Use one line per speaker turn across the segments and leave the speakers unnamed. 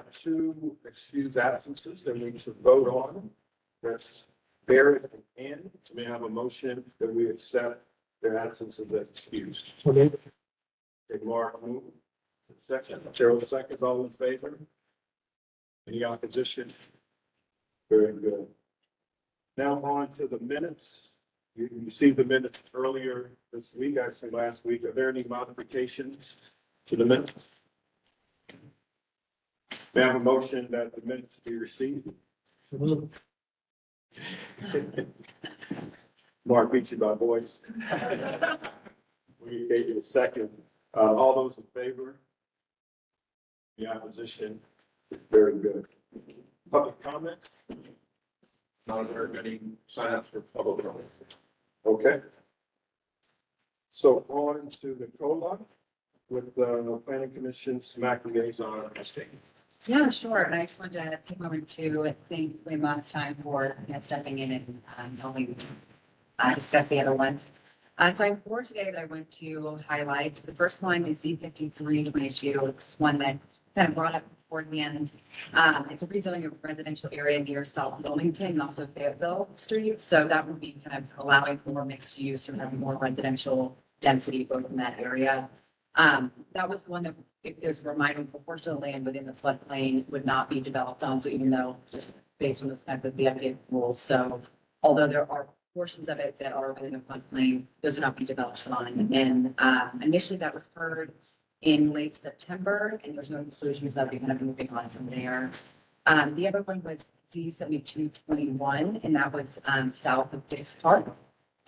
have two excused absences that we need to vote on. That's Barrett and Ann. May I have a motion that we accept their absences as excused? Okay, Mark, move. Second, Cheryl seconds, all in favor? Any opposition? Very good. Now on to the minutes. You received the minutes earlier this week, actually last week. Are there any modifications to the minutes? May I have a motion that the minutes be received? Mark beat you by voice. We gave you a second. All those in favor? The opposition? Very good. Public comment? Not heard any sign-ups for public comment. Okay. So on to the COLA with the Planning Commission SMAC liaison.
Yeah, sure. And I just wanted to take a moment to thank Wayne last time for stepping in and helping discuss the other ones. So I have four today that I want to highlight. The first one is Z5322. It's one that kind of brought up beforehand. It's a rezoning of a residential area near South Wilmington and also Fayetteville Street. So that would be kind of allowing for more mixed use or having more residential density both in that area. That was one that, if there's a reminder, proportion of land within the floodplain would not be developed on. So even though based on this type of the updated rules, so although there are portions of it that are within a floodplain, those would not be developed on. And initially that was heard in late September, and there's no conclusions that we kind of moving on from there. The other one was Z7221, and that was south of Dix Park.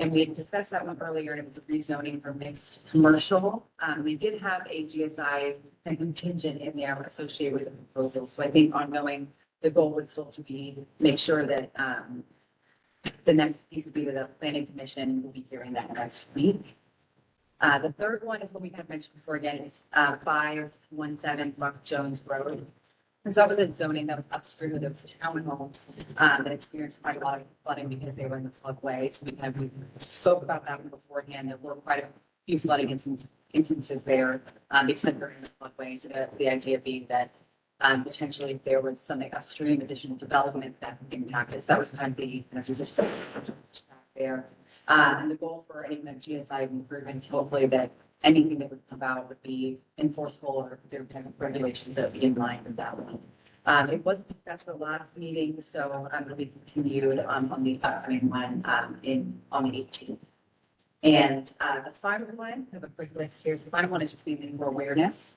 And we had discussed that one earlier, and it was a rezoning for mixed commercial. We did have a GSI contingent in there associated with the proposal. So I think ongoing, the goal would still to be make sure that the next piece would be the Planning Commission will be hearing that next week. The third one is what we kind of mentioned before again, is 517 Buck Jones Road. And so that was a zoning that was upstream of those townhomes that experienced quite a lot of flooding because they were in the floodway. So we spoke about that one beforehand. There were quite a few flooding instances there because they're in the floodway. So the idea being that potentially if there was something upstream, additional development that would impact us, that was kind of the resistance there. And the goal for any kind of GSI improvements, hopefully that anything that would come out would be enforceable or there kind of regulations that would be in line with that one. It was discussed at the last meeting, so I'm going to be continued on the upcoming one on the 18th. And the final one, I have a quick list here. So the final one is just being more awareness.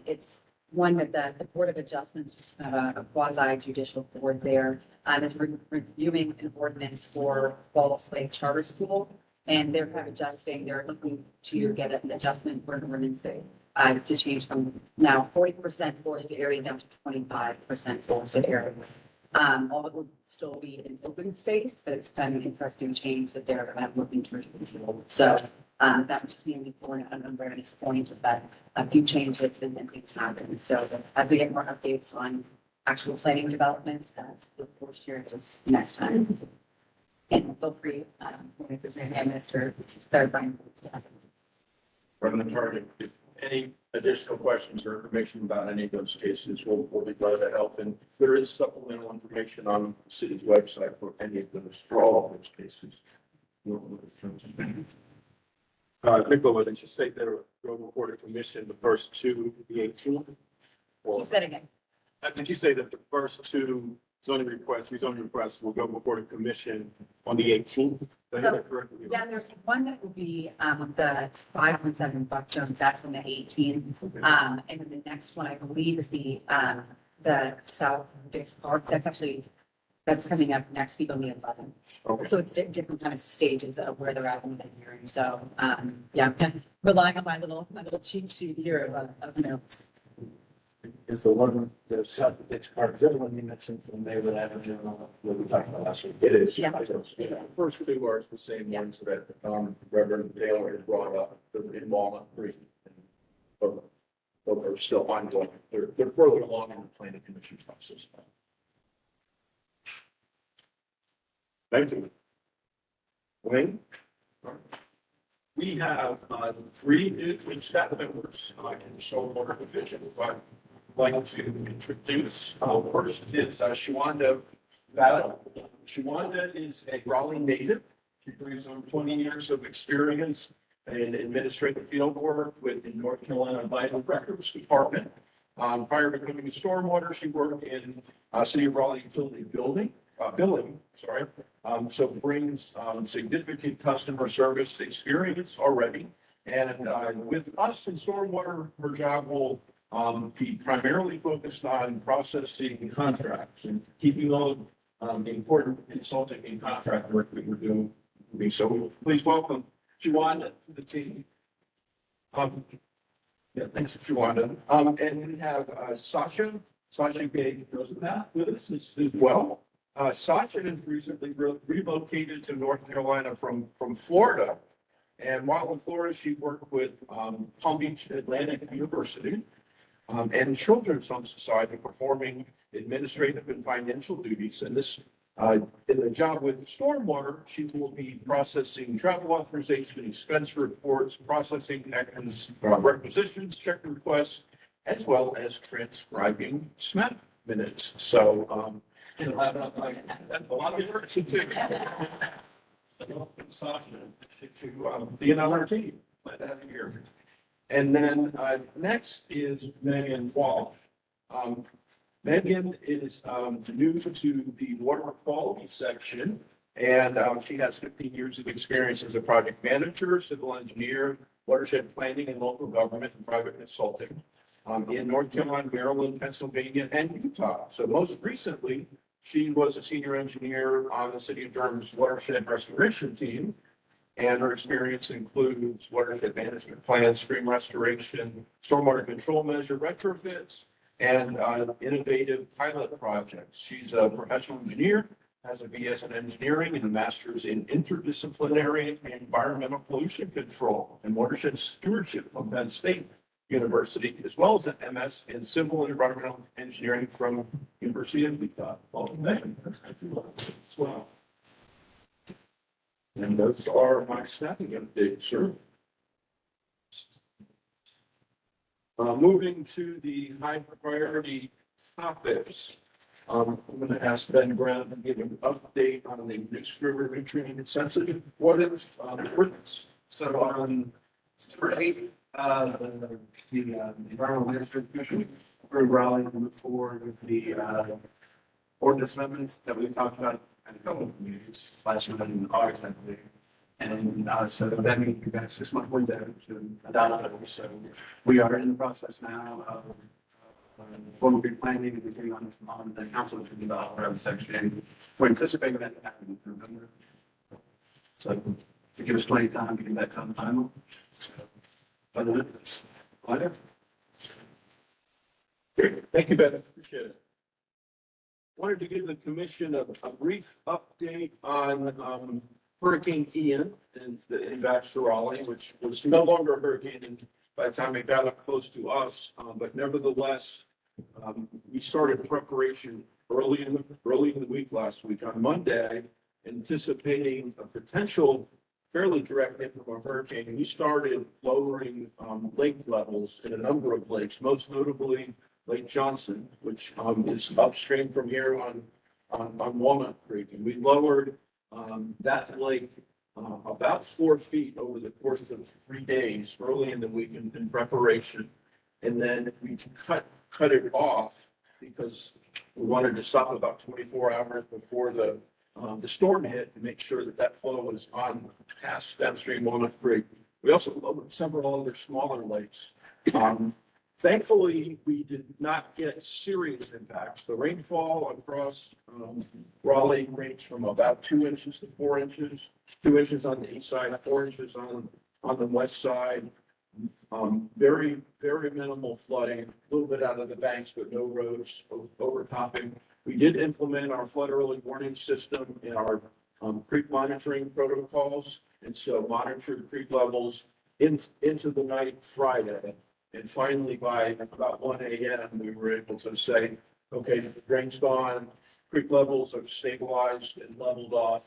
It's one that the Board of Adjustments, just kind of a quasi judicial board there, is reviewing an ordinance for Falls Lake Charter School. And they're kind of adjusting, they're looking to get an adjustment for an ordinance to change from now 40% forested area down to 25% forested area. All it would still be an open space, but it's kind of an interesting change that they're kind of looking to do. So that would just be an awareness point that a few changes and things happen. So as we get more updates on actual planning developments, we'll share this next time. And feel free, if there's any Mr. Clarifying.
From the target, if any additional questions or information about any of those cases, we'll be glad to help. And there is supplemental information on the city's website for any of those, for all of those cases. Nicola, did you say there will report a commission the first two, the 18th?
You said again.
Did you say that the first two rezoning requests will go before the commission on the 18th?
Yeah, there's one that will be the 517 Buck Jones. That's on the 18th. And then the next one, I believe, is the South Dix Park. That's coming up next week on the 11th.
Okay.
So it's different kind of stages of where they're at in the hearing. So yeah, I'm kind of relying on my little cheat sheet here of notes.
Is the one that South of Dix Park, is that the one you mentioned from Maywood Avenue, what we talked about last week?
It is.
Yeah.
The first two are the same ones that Reverend Taylor had brought up in Walnut Creek. Both are still ongoing. They're further along in the planning commission process. Thank you. Wayne?
We have 3 new staff members in the stormwater division, but
like to introduce, first is Shawanda Vada. Shawanda is a Raleigh native. She brings on 20 years of experience in administrative field work with the North Carolina Vital Records Department. Prior to coming to Stormwater, she worked in City of Raleigh utility billing, sorry. So brings significant customer service experience already. And with us in Stormwater, her job will be primarily focused on processing contracts and keeping on the important consulting and contract work that we're doing. So please welcome Shawanda to the team. Yeah, thanks, Shawanda. And we have Sasha Gay goes with that with us as well. Sasha has recently relocated to North Carolina from Florida. And while in Florida, she worked with Palm Beach Atlantic University and Children's Home Society performing administrative and financial duties. And this, in the job with Stormwater, she will be processing travel authorization, expense reports, processing requisitions, check requests, as well as transcribing SNAP minutes. So, a lot of work to do. So, to be on our team. Glad to have you here. And then next is Megan Walsh. Megan is new to the water quality section, and she has 15 years of experience as a project manager, civil engineer, watershed planning, and local government and private consulting in North Carolina, Maryland, Pennsylvania, and Utah. So most recently, she was a senior engineer on the City of Durham's watershed restoration team, and her experience includes watershed management plans, stream restoration, stormwater control measure retrofits, and innovative pilot projects. She's a professional engineer, has a BS in engineering and a master's in interdisciplinary environmental pollution control and watershed stewardship from Penn State University, as well as an MS in civil and environmental engineering from University of Utah. Welcome, Megan. As well. And those are my staffing updates, sir. Moving to the high priority topics. I'm going to ask Ben Brown to give an update on the Neuse River nutrient sensitive waters.
So on September 8th, the Environmental Management Commission approved Raleigh to move forward with the ordinance amendments that we talked about at a couple of meetings last month in August, I believe. And so that means you've got a 6-month window to adopt those. So we are in the process now of formal planning and beginning on the council to develop our section. We're anticipating that to happen in November. So to give us plenty of time to get that done final. But it's later.
Great. Thank you, Ben. Appreciate it. Wanted to give the commission a brief update on Hurricane Ian in back to Raleigh, which was no longer a hurricane by the time it got up close to us. But nevertheless, we started preparation early in the week last week on Monday, anticipating a potential fairly direct hit from a hurricane. We started lowering lake levels in a number of lakes, most notably Lake Johnson, which is upstream from here on Walnut Creek. And we lowered that lake about 4 feet over the course of 3 days early in the week in preparation. And then we cut it off because we wanted to stop about 24 hours before the storm hit to make sure that flow was on past downstream Walnut Creek. We also lowered several other smaller lakes. Thankfully, we did not get serious impacts. The rainfall across Raleigh ranged from about 2 inches to 4 inches, 2 inches on the east side, 4 inches on the west side. Very, very minimal flooding, a little bit out of the banks, but no roads overtopping. We did implement our flood early warning system in our creek monitoring protocols. And so monitored creek levels into the night Friday. And finally, by about 1 a.m., we were able to say, okay, the rain's gone, creek levels are stabilized and leveled off.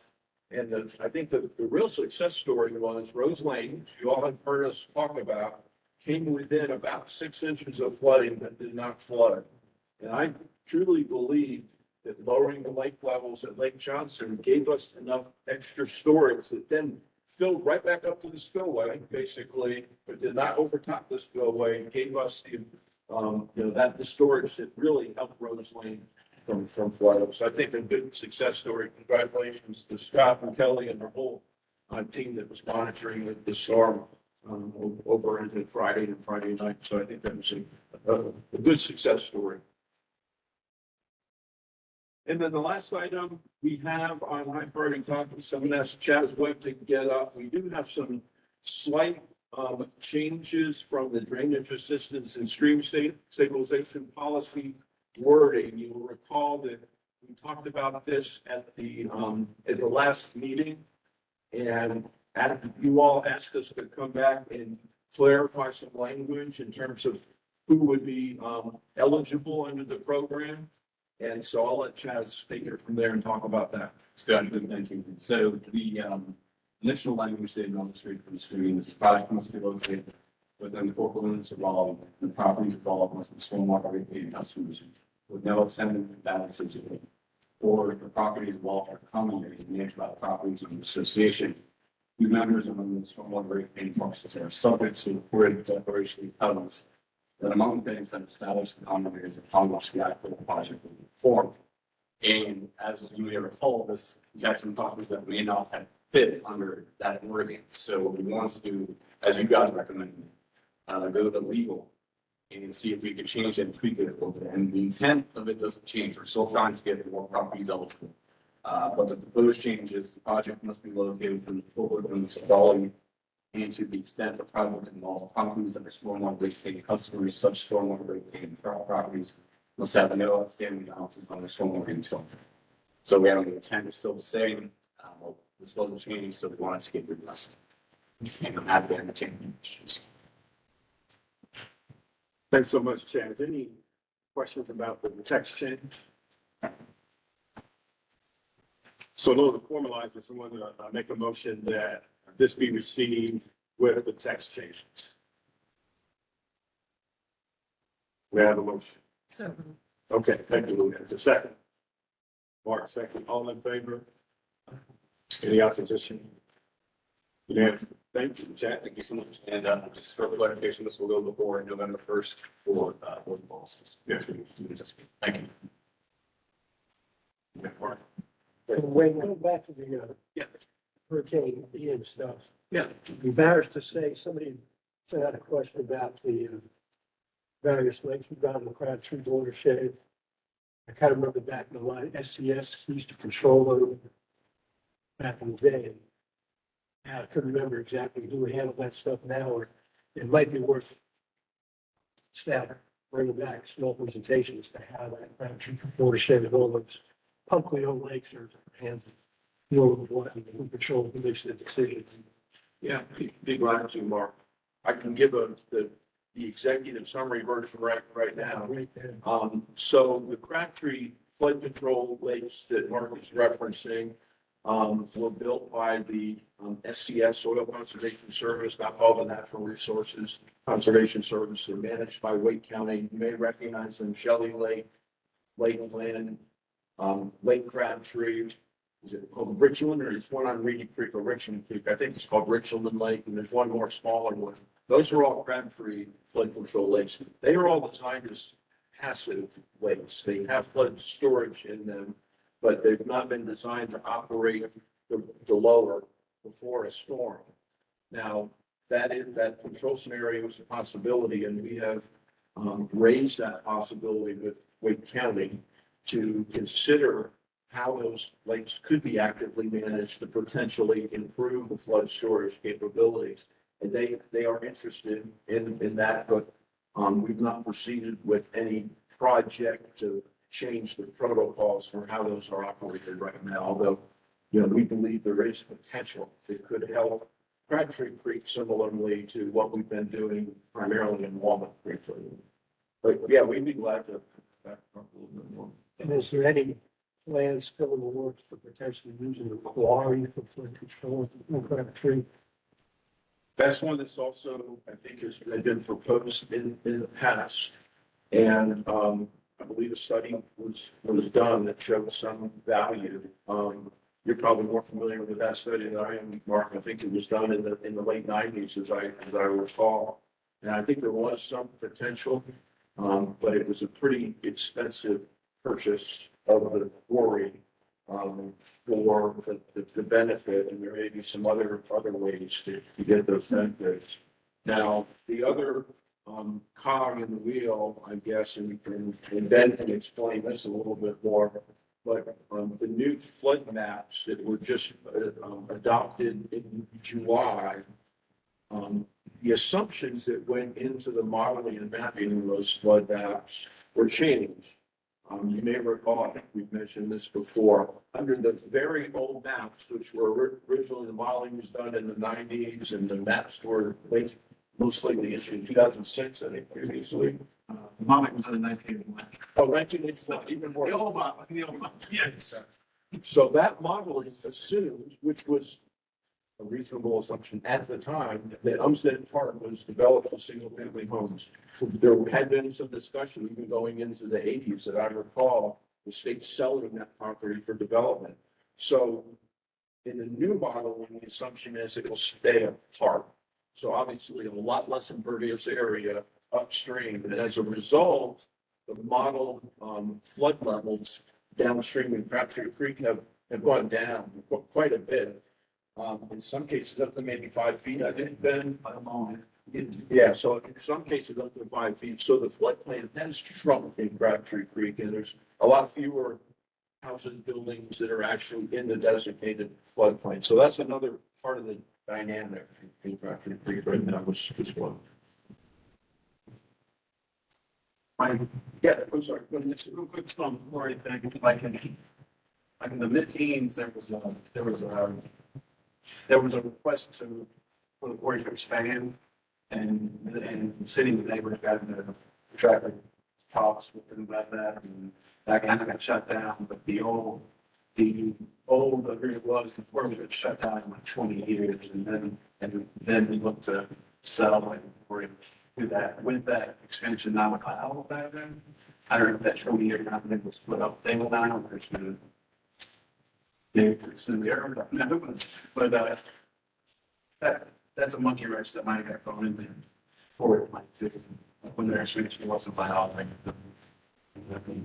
And I think the real success story was Rose Lane, which you all have heard us talk about. came within about 6 inches of flooding that did not flood. And I truly believe that lowering the lake levels at Lake Johnson gave us enough extra storage that then filled right back up to the spillway, basically, but did not overtop the spillway, and gave us the, that the storage that really helped Rose Lane from flooding. So I think a good success story. Congratulations to Scott and Kelly and the whole team that was monitoring the storm over into Friday and Friday night. So I think that was a good success story. And then the last item we have on high priority topics, I'm going to ask Chaz Webb to get up. We do have some slight changes from the drainage assistance and stream stabilization policy wording. You will recall that we talked about this at the last meeting, and you all asked us to come back and clarify some language in terms of who would be eligible under the program. And so I'll let Chaz take it from there and talk about that.
Scott, good, thank you. So the initial language statement on the street from the screen is the project must be located within the 4 limits of all the properties involved must be stormwater regulated customers with no extended balances or the properties involved are common areas managed by the properties of the association. The members of the stormwater regulated functions are subject to reported declaration of covenants that among things that establish the common areas upon which the actual project will be performed. And as you may recall, we had some properties that may not have fit under that wording. So what we want to do, as you guys recommend, go to legal and see if we can change it and tweak it a little bit. And the intent of it doesn't change. We're still trying to get more properties eligible. But the proposed change is the project must be located within the full limits of volume. And to the extent the project involves properties that are stormwater regulated customers, such stormwater regulated properties must have no outstanding balances on their stormwater inventory. So we have the intent is still the same. This wasn't changed, so we wanted to get rid of this. And I'm happy to entertain any questions.
Thanks so much, Chaz. Any questions about the text change? So in order to formalize this, I want to make a motion that this be received with the text changes. We have a motion.
So,
Okay, thank you, Luann. A second. Mark, second. All in favor? Any opposition? Unanimous. Thank you, Chad.
Thank you so much. And just for clarification, this will go before November 1st for board policies.
Yeah.
Thank you.
Wayne, going back to the
Yeah.
Hurricane Ian stuff,
Yeah.
be embarrassed to say, somebody sent out a question about the various lakes we've got in the Crabtree watershed. I kind of remember back in the line, SCS used to control them back in the day. And I couldn't remember exactly who handled that stuff now, or it might be worth staff bringing back small presentations to how that Crabtree watershed and all those publicly owned lakes are handled. You know, what, who control, who makes the decisions.
Yeah, be glad to, Mark. I can give the executive summary version right now.
Right there.
So the Crabtree flood control lakes that Mark is referencing were built by the SCS Soil Conservation Service, not called the Natural Resources Conservation Service. They're managed by Wake County. You may recognize them: Shelley Lake, Lakeland, Lake Crabtree. Is it called Richland, or it's one on Reedy Creek or Richland Creek? I think it's called Richland Lake, and there's one more smaller one. Those are all Crabtree flood control lakes. They are all designed as passive lakes. They have flood storage in them, but they've not been designed to operate the lower before a storm. Now, that control scenario is a possibility, and we have raised that possibility with Wake County to consider how those lakes could be actively managed to potentially improve the flood storage capabilities. And they are interested in that, but we've not proceeded with any project to change the protocols for how those are operated right now. Although, we believe there is potential that could help Crabtree Creek similarly to what we've been doing primarily in Walnut Creek. But yeah, we'd be glad to back up a little bit more.
And is there any plans still in the works for potentially using the quarry for flood control in Crabtree?
That's one that's also, I think, has been proposed in the past. And, I believe a study was done that showed some value. You're probably more familiar with that study than I am, Mark. I think it was done in the late nineties, as I recall. And I think there was some potential, but it was a pretty expensive purchase of the quarry, for the benefit, and there may be some other ways to get those benefits. Now, the other cog in the wheel, I guess, and Ben can explain this a little bit more, but the new flood maps that were just adopted in July, the assumptions that went into the modeling and mapping of those flood maps were changed. You may recall, I think we've mentioned this before, under the very old maps, which were originally, the modeling was done in the nineties, and the maps were most likely issued in 2006, I think, previously.
The moment was in 1981.
Oh, 1981, even more.
The old model, yeah.
So that modeling assumed, which was a reasonable assumption at the time, that Umstead Park was developed with single-family homes. There had been some discussion even going into the 80s that I recall the state selling that property for development. So in the new modeling, the assumption is it will stay a park. So obviously a lot less impervious area upstream. And as a result, the model flood levels downstream in Crabtree Creek have gone down quite a bit. In some cases up to maybe 5 feet, I think, Ben.
By the moment.
Yeah, so in some cases up to 5 feet. So the floodplain has shrunk in Crabtree Creek, and there's a lot fewer houses, buildings that are actually in the designated floodplain. So that's another part of the dynamic in Crabtree Creek right now, which is one. Yeah, I'm sorry.
But it's a real quick before anything, like in the mid-teens, there was a request for the quarry to expand, and the city and the neighbors got into traffic talks with them about that, and that kind of got shut down. But the old agreement was the quarry was shut down in like 20 years, and then we looked to sell and quarry do that with that expansion not allowed back then. I don't know if that 20-year contract was split up, they will down, or it's gonna. It's in the air, but that's a monkey wrench that might have got thrown in there for it, like, when their expansion wasn't by all, like, the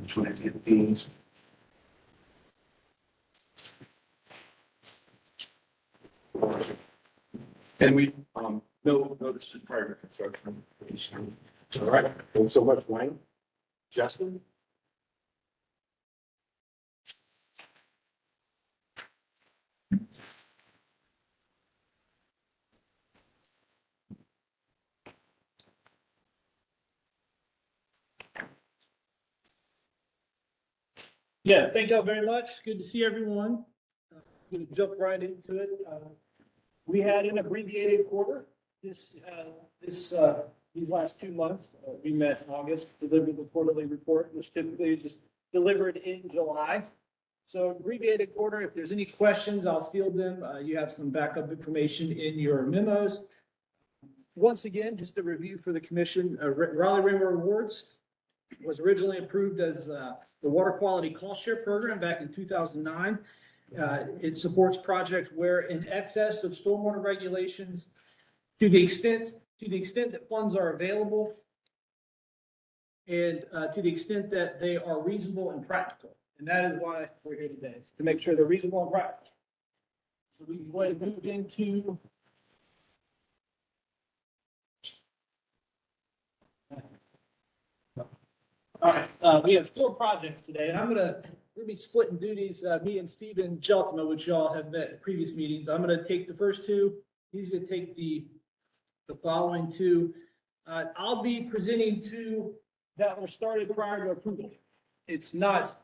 2015s.
And we, no notices prior to construction. All right, thanks so much, Wayne. Justin?
Yeah, thank y'all very much. Good to see everyone. Gonna jump right into it. We had an abbreviated quarter these last 2 months. We met in August, delivered the quarterly report, which typically is just delivered in July. So abbreviated quarter, if there's any questions, I'll field them. You have some backup information in your memos. Once again, just a review for the commission, Raleigh Railroad Awards was originally approved as the Water Quality Cost Share Program back in 2009. It supports projects where in excess of stormwater regulations to the extent that funds are available and to the extent that they are reasonable and practical. And that is why we're here today, is to make sure they're reasonable and practical. So we can go ahead and move into all right, we have 4 projects today, and we're gonna be splitting duties. Me and Stephen Jeltima, which y'all have met at previous meetings. I'm gonna take the first 2. He's gonna take the following 2. I'll be presenting 2 that were started prior to approval. It's not,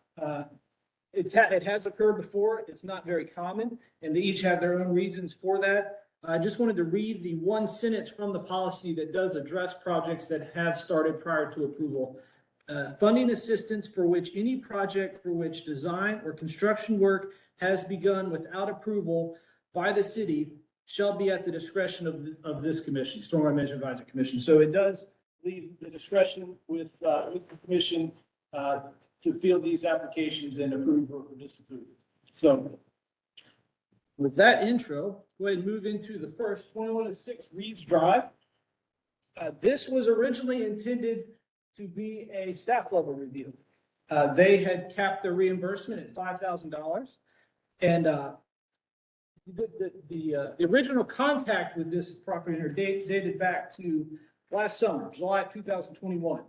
it has occurred before. It's not very common, and they each have their own reasons for that. I just wanted to read the 1 sentence from the policy that does address projects that have started prior to approval. Funding assistance for which any project for which design or construction work has begun without approval by the city shall be at the discretion of this commission, Stormwater Management Advisory Commission. So it does leave the discretion with the commission to field these applications and approve or disapprove. So with that intro, go ahead and move into the first 2106 Reeves Drive. This was originally intended to be a staff level review. They had capped their reimbursement at $5,000. And the original contact with this property owner dated back to last summer, July 2021.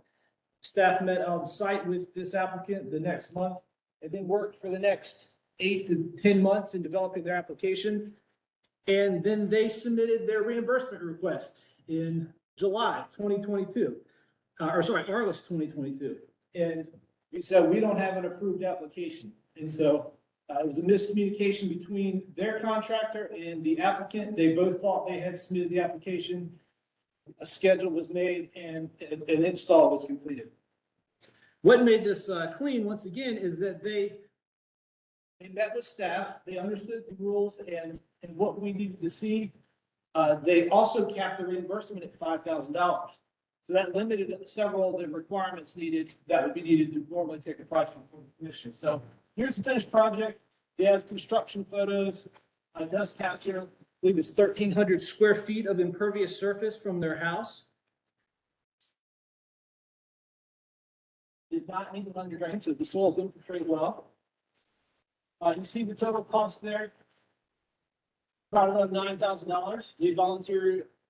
Staff met on site with this applicant the next month and then worked for the next 8 to 10 months in developing their application. And then they submitted their reimbursement request in July 2022, August 2022. And we said, we don't have an approved application. And so it was a miscommunication between their contractor and the applicant. They both thought they had submitted the application. A schedule was made and an install was completed. What made this clean, once again, is that they met with staff, they understood the rules and what we needed to see. They also capped the reimbursement at $5,000. So that limited several of the requirements needed that would be needed to normally take a project from the commission. So here's the finished project. They have construction photos. It does capture, I believe it's 1,300 square feet of impervious surface from their house. Did not need an underdrain, so the soils infiltrate well. You see the total cost there, about $9,000. They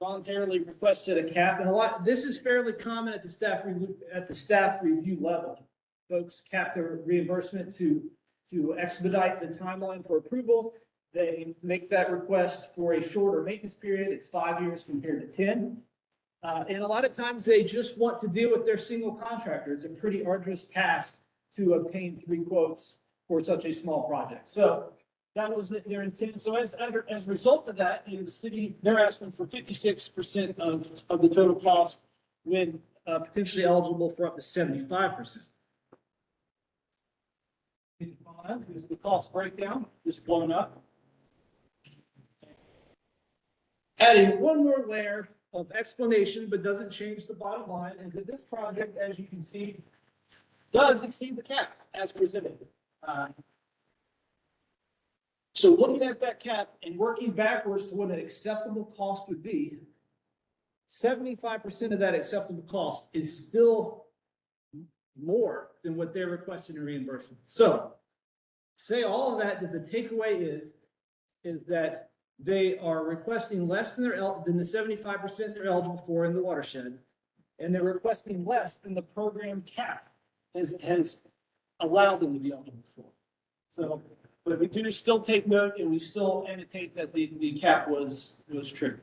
voluntarily requested a cap, and this is fairly common at the staff review level. Folks cap their reimbursement to expedite the timeline for approval. They make that request for a shorter maintenance period. It's 5 years compared to 10. And a lot of times they just want to deal with their single contractor. It's a pretty arduous task to obtain 3 quotes for such a small project. So that was their intent. So as a result of that, the city, they're asking for 56% of the total cost when potentially eligible for up to 75%. Here's the cost breakdown, just blown up. Adding one more layer of explanation, but doesn't change the bottom line, is that this project, as you can see, does exceed the cap as presented. So looking at that cap and working backwards to what an acceptable cost would be, 75% of that acceptable cost is still more than what they're requesting in reimbursement. So say all of that, that the takeaway is that they are requesting less than the 75% they're eligible for in the watershed, and they're requesting less than the program cap has allowed them to be eligible for. So, but we do still take note, and we still annotate that the cap was triggered.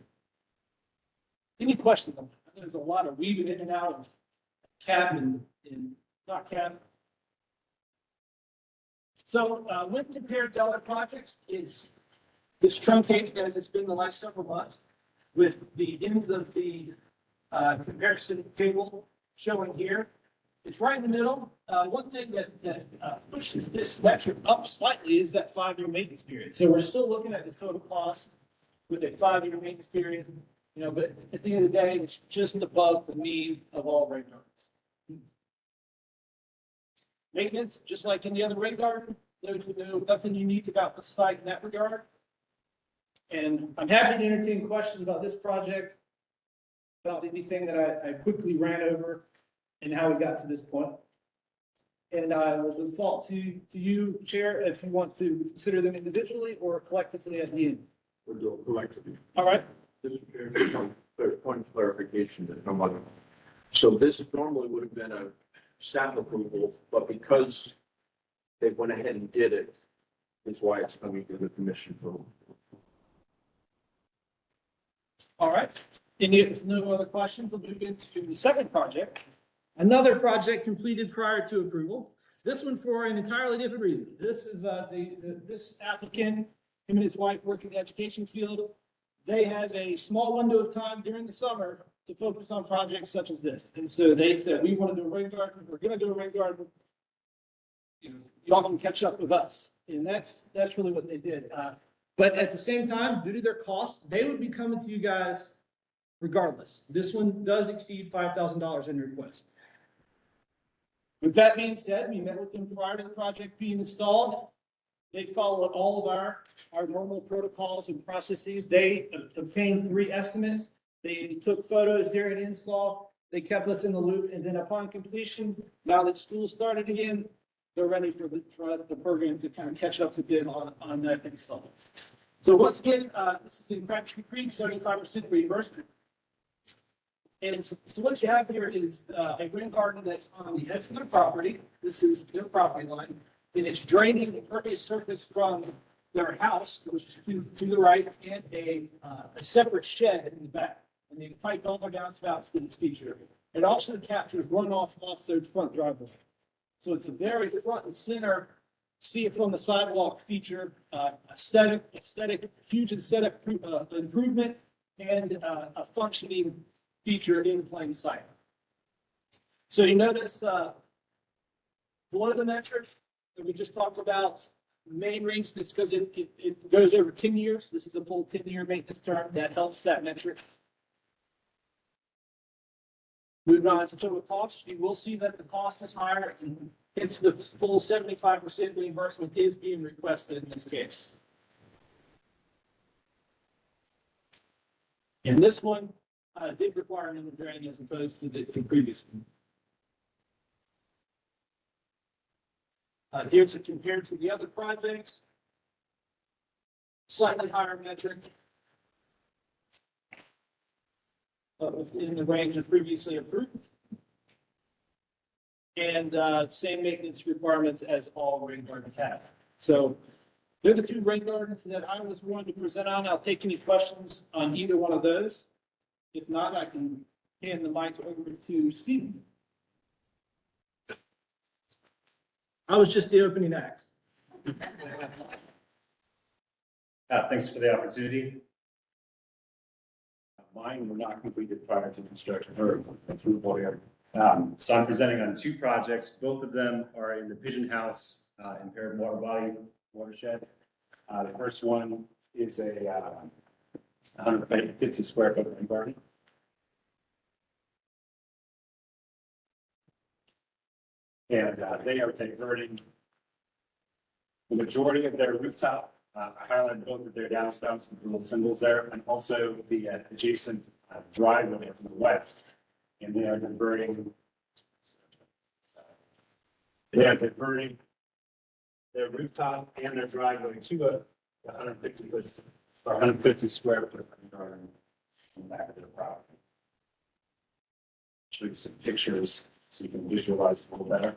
Any questions on that? There's a lot of weaving in and out of cap and not cap. So when compared to other projects, it's truncated as it's been the last several months, with the ends of the comparison table showing here. It's right in the middle. One thing that pushes this metric up slightly is that 5-year maintenance period. So we're still looking at the total cost with a 5-year maintenance period, but at the end of the day, it's just above the mean of all rain gardens. Maintenance, just like any other rain garden, no nothing unique about the site in that regard. And I'm happy to entertain questions about this project, about anything that I quickly ran over and how we got to this point. And I will default to you, Chair, if you want to consider them individually or collectively at the end.
We'll do it collectively.
All right.
Point of clarification that no one. So this normally would have been a staff approval, but because they went ahead and did it, is why it's coming to the commission for.
All right. If no other questions, we'll move into the second project. Another project completed prior to approval. This one for an entirely different reason. This is this applicant, him and his wife work in the education field. They had a small window of time during the summer to focus on projects such as this. And so they said, we want to do a rain garden. We're going to do a rain garden. Y'all can catch up with us. And that's really what they did. But at the same time, due to their cost, they would be coming to you guys regardless. This one does exceed $5,000 in request. With that being said, we met with them prior to the project being installed. They followed all of our normal protocols and processes. They obtained 3 estimates. They took photos during install. They kept us in the loop. And then upon completion, now that school started again, they're ready for the program to kind of catch up with them on that install. So once again, this is in Crabtree Creek, 75% reimbursement. And so what you have here is a rain garden that's on the edge of their property. This is their property line. And it's draining the impervious surface from their house, which is to the right, and a separate shed in the back. And they've piped all their downspouts with this feature. It also captures runoff off their front driveway. So it's a very front and center, see it from the sidewalk feature, aesthetic, huge aesthetic improvement, and a functioning feature in plain sight. So you notice one of the metrics that we just talked about, main range, just because it goes over 10 years. This is a full 10-year maintenance term that helps that metric. Moving on to total cost, you will see that the cost is higher, and it's the full 75% reimbursement is being requested in this case. And this one did require an drain as opposed to the previous one. Here's it compared to the other projects. Slightly higher metric. Within the range of previously approved. And same maintenance requirements as all rain gardens have. So they're the 2 rain gardens that I was willing to present on. I'll take any questions on either one of those. If not, I can hand the mic over to Steve. I was just the opening act.
Thanks for the opportunity. Mine were not completed prior to construction or approval here. So I'm presenting on 2 projects. Both of them are in the Pigeon House impaired water body watershed. The first one is a 150 square foot rain garden. And they are diverting the majority of their rooftop. I highlighted both of their downspouts with little symbols there, and also the adjacent driveway from the west. And they are diverting. They are diverting their rooftop and their driveway to a 150 square foot garden in the back of their property. Show you some pictures so you can visualize it a little better.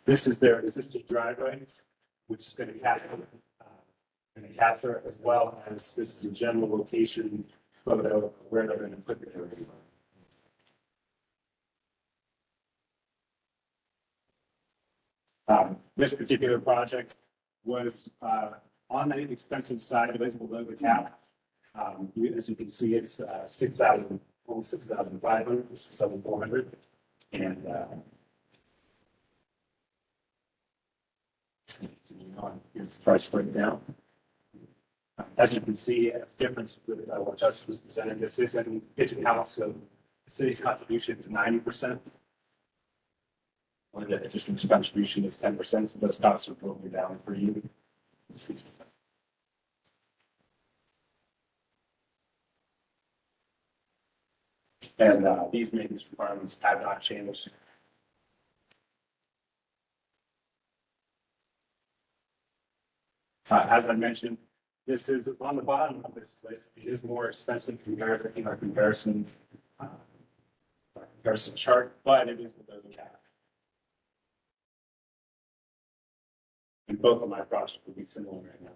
This is their existing driveway, which is going to capture as well as this is a general location photo of where they're going to put their roof. This particular project was on the expensive side, it was below the cap. As you can see, it's 6,000, almost 6,500, 6,400, and here's the price breakdown. As you can see, as difference with what Justin was presenting, this is a Pigeon House, so the city's contribution to 90%. Or the district's contribution is 10%, so those costs are broken down for you. And these maintenance requirements have not changed. As I mentioned, this is on the bottom of this list. It is more expensive compared to our comparison chart, but it is below the cap. And both of my projects will be similar right now.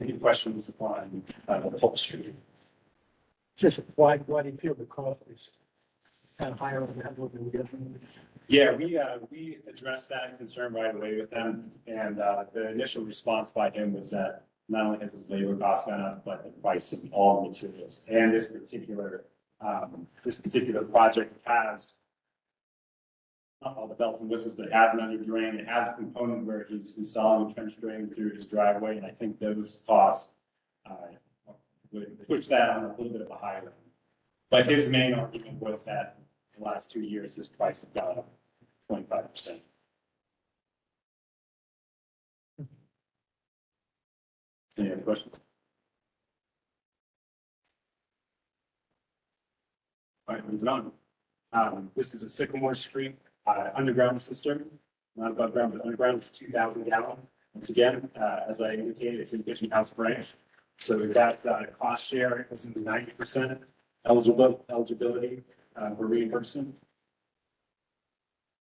Any questions on the whole street?
Just why do you feel the cost is kind of higher than that?
Yeah, we addressed that concern right away with them, and the initial response by him was that not only has his labor costs gone up, but the price of all materials. And this particular project has not all the bells and whistles, but it has an under drain. It has a component where he's installing a trench drain through his driveway, and I think those costs would push that on a little bit of a higher end. But his main argument was that the last 2 years, his price had gone up 25%. Any other questions? All right, moving on. This is a Sycamore Street underground cistern, not above ground, but underground. It's 2,000 gallon. Once again, as I indicated, it's in Kitchen House branch. So that cost share is in the 90% eligibility for reimbursement.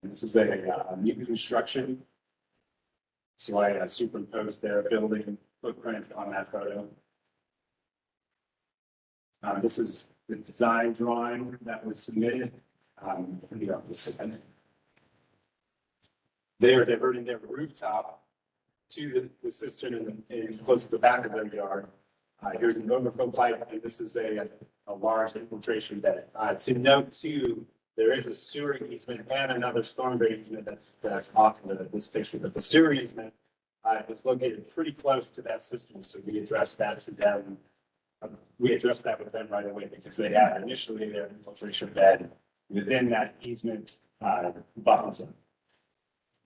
And this is a new construction. So I superimposed their building footprint on that photo. This is the design drawing that was submitted. They are diverting their rooftop to the cistern and close to the back of their yard. Here's an overflow pipe, and this is a large infiltration bed. To note too, there is a sewer easement and another storm drain easement that's off of this picture, but the sewer easement is located pretty close to that system, so we addressed that to them. We addressed that with them right away because they had initially their infiltration bed within that easement buffer zone.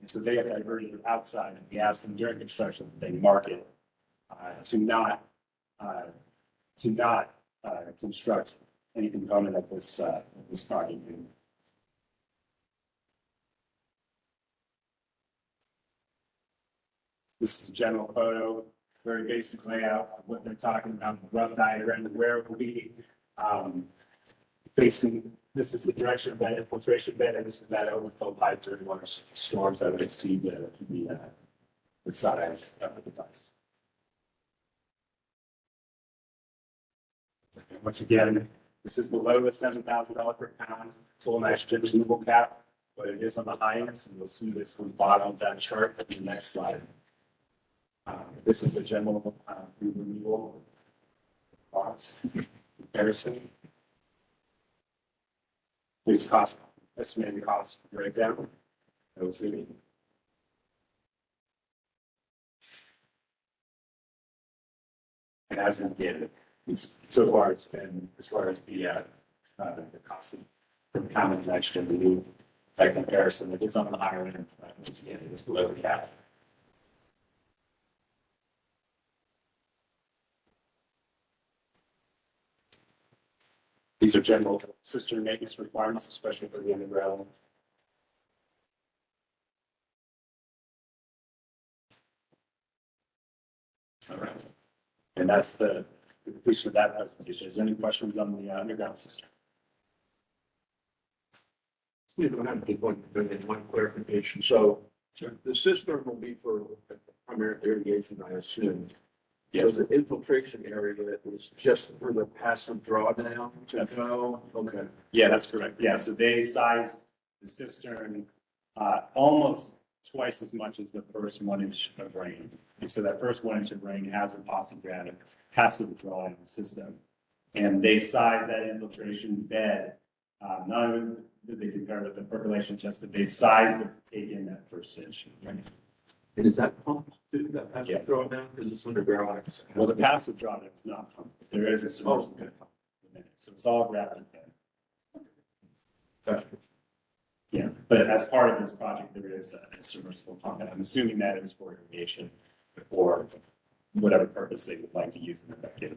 And so they have diverted it outside, and we asked them during construction that they mark it to not construct any component of this project. This is a general photo, very basic layout of what they're talking about, the rough diagram of where it will be facing. This is the direction of that infiltration bed, and this is that overflow pipe during water storms that would exceed the size of the device. Once again, this is below the $7,000 per pound total nitrogen removal cap, but it is on the high end, so you'll see this on the bottom of that chart in the next slide. This is the general removal cost comparison. These cost, estimated cost breakdown. OCD. And as indicated, so far it's been, as far as the cost from common nitrogen removal, by comparison, it is on the higher end. Once again, it is below the cap. These are general cistern maintenance requirements, especially for the underground. All right. And that's the completion of that presentation. Is there any questions on the underground cistern?
We don't have to one clarification. So the cistern will be for primary irrigation, I assume.
Yes.
So the infiltration area is just for the passive drawdown to
That's-
go? Okay.
Yeah, that's correct. Yeah, so they sized the cistern almost twice as much as the first 1 inch of rain. And so that first 1 inch of rain has a passive drawing system. And they sized that infiltration bed, not only did they compare with the percolation test, but they sized it to take in that first inch.
And is that pumped to that passive
Yeah.
drawdown? Because it's underground.
Well, the passive drawdown is not pumped. There is a submersible pump in it, so it's all gravity fed.
Gotcha.
Yeah, but as part of this project, there is a submersible pump, and I'm assuming that is for irrigation or whatever purpose they would like to use in the bucket.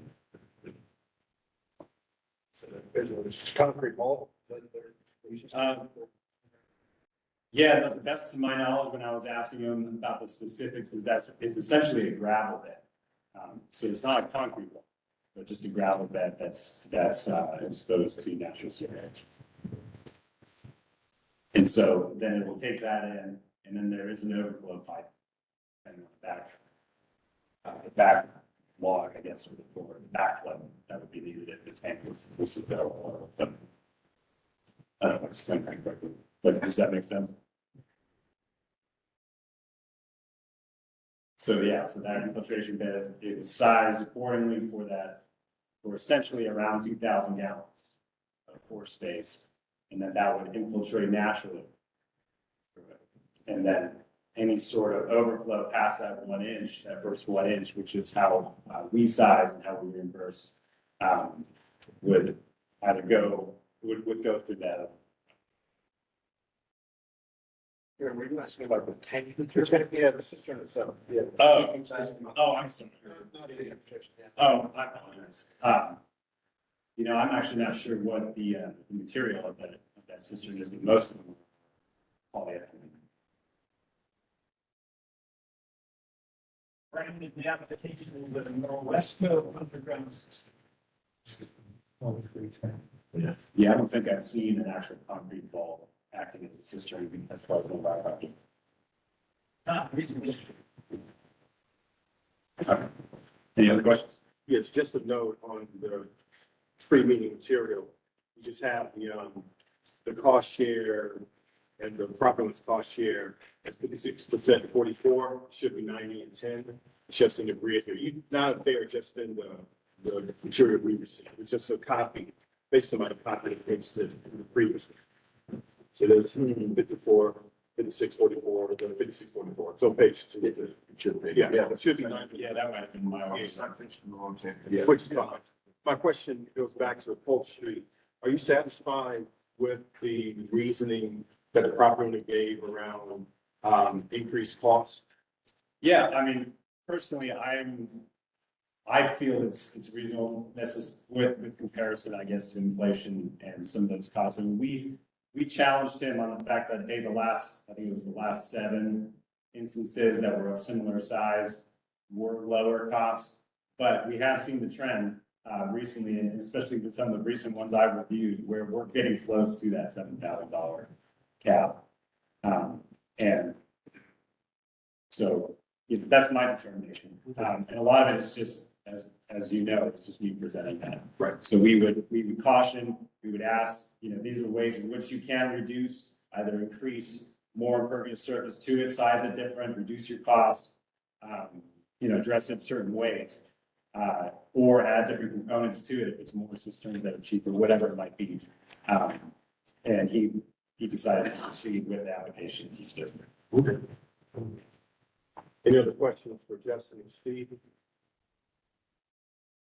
So it's concrete wall.
Yeah, but the best to my knowledge, when I was asking him about the specifics, is that it's essentially a gravel bed. So it's not a concrete wall, but just a gravel bed that's exposed to natural surface. And so then it will take that in, and then there is an overflow pipe. And the back log, I guess, or the back flow, that would be the tank was the barrel. But I don't know, explain that correctly, but does that make sense? So yeah, so that infiltration bed, it was sized accordingly for essentially around 2,000 gallons of pore space, and that would infiltrate naturally And then any sort of overflow past that 1 inch, that first 1 inch, which is how we size and how we reimburse, would either would go through that.
Here, were you asking about the tank? Yeah, the cistern itself. Yeah.
Oh, I'm sorry. Oh, I apologize. I'm actually not sure what the material of that cistern is, but most of them are polyethylene.
Brandon, the application is a northwest underground system.
Yeah, I don't think I've seen an actual concrete wall acting as a cistern as far as one of our projects.
Not recently.
Okay. Any other questions?
Yes, just a note on the pre-meeting material. You just have the cost share and the property cost share as 56%, 44, should be 90 and 10. It's just in the grid here. You, not there, just in the material we received. It's just a copy, based on my copy that pasted in the previous one. So there's 54, 56, 44, then 56, 44. It's on page 2. Yeah, it should be 90.
Yeah, that might have been my own.
Yeah, which is fine. My question goes back to Polk Street. Are you satisfied with the reasoning that the property owner gave around increased costs?
Yeah, I mean, personally, I feel it's reasonable. This is with comparison, I guess, to inflation and some of those costs. And we challenged him on the fact that, hey, I think it was the last 7 instances that were of similar size were lower costs. But we have seen the trend recently, and especially with some of the recent ones I've reviewed, where we're getting close to that $7,000 cap. And so that's my determination. And a lot of it is just, as you know, it's just me presenting that.
Right.
So we would caution, we would ask, these are ways in which you can reduce, either increase more impervious surface to it, size it different, reduce your costs, address it in certain ways, or add different components to it if it's more cisterns that are cheaper, whatever it might be. And he decided to proceed with the application to Steve.
Okay. Any other questions for Justin and Steve?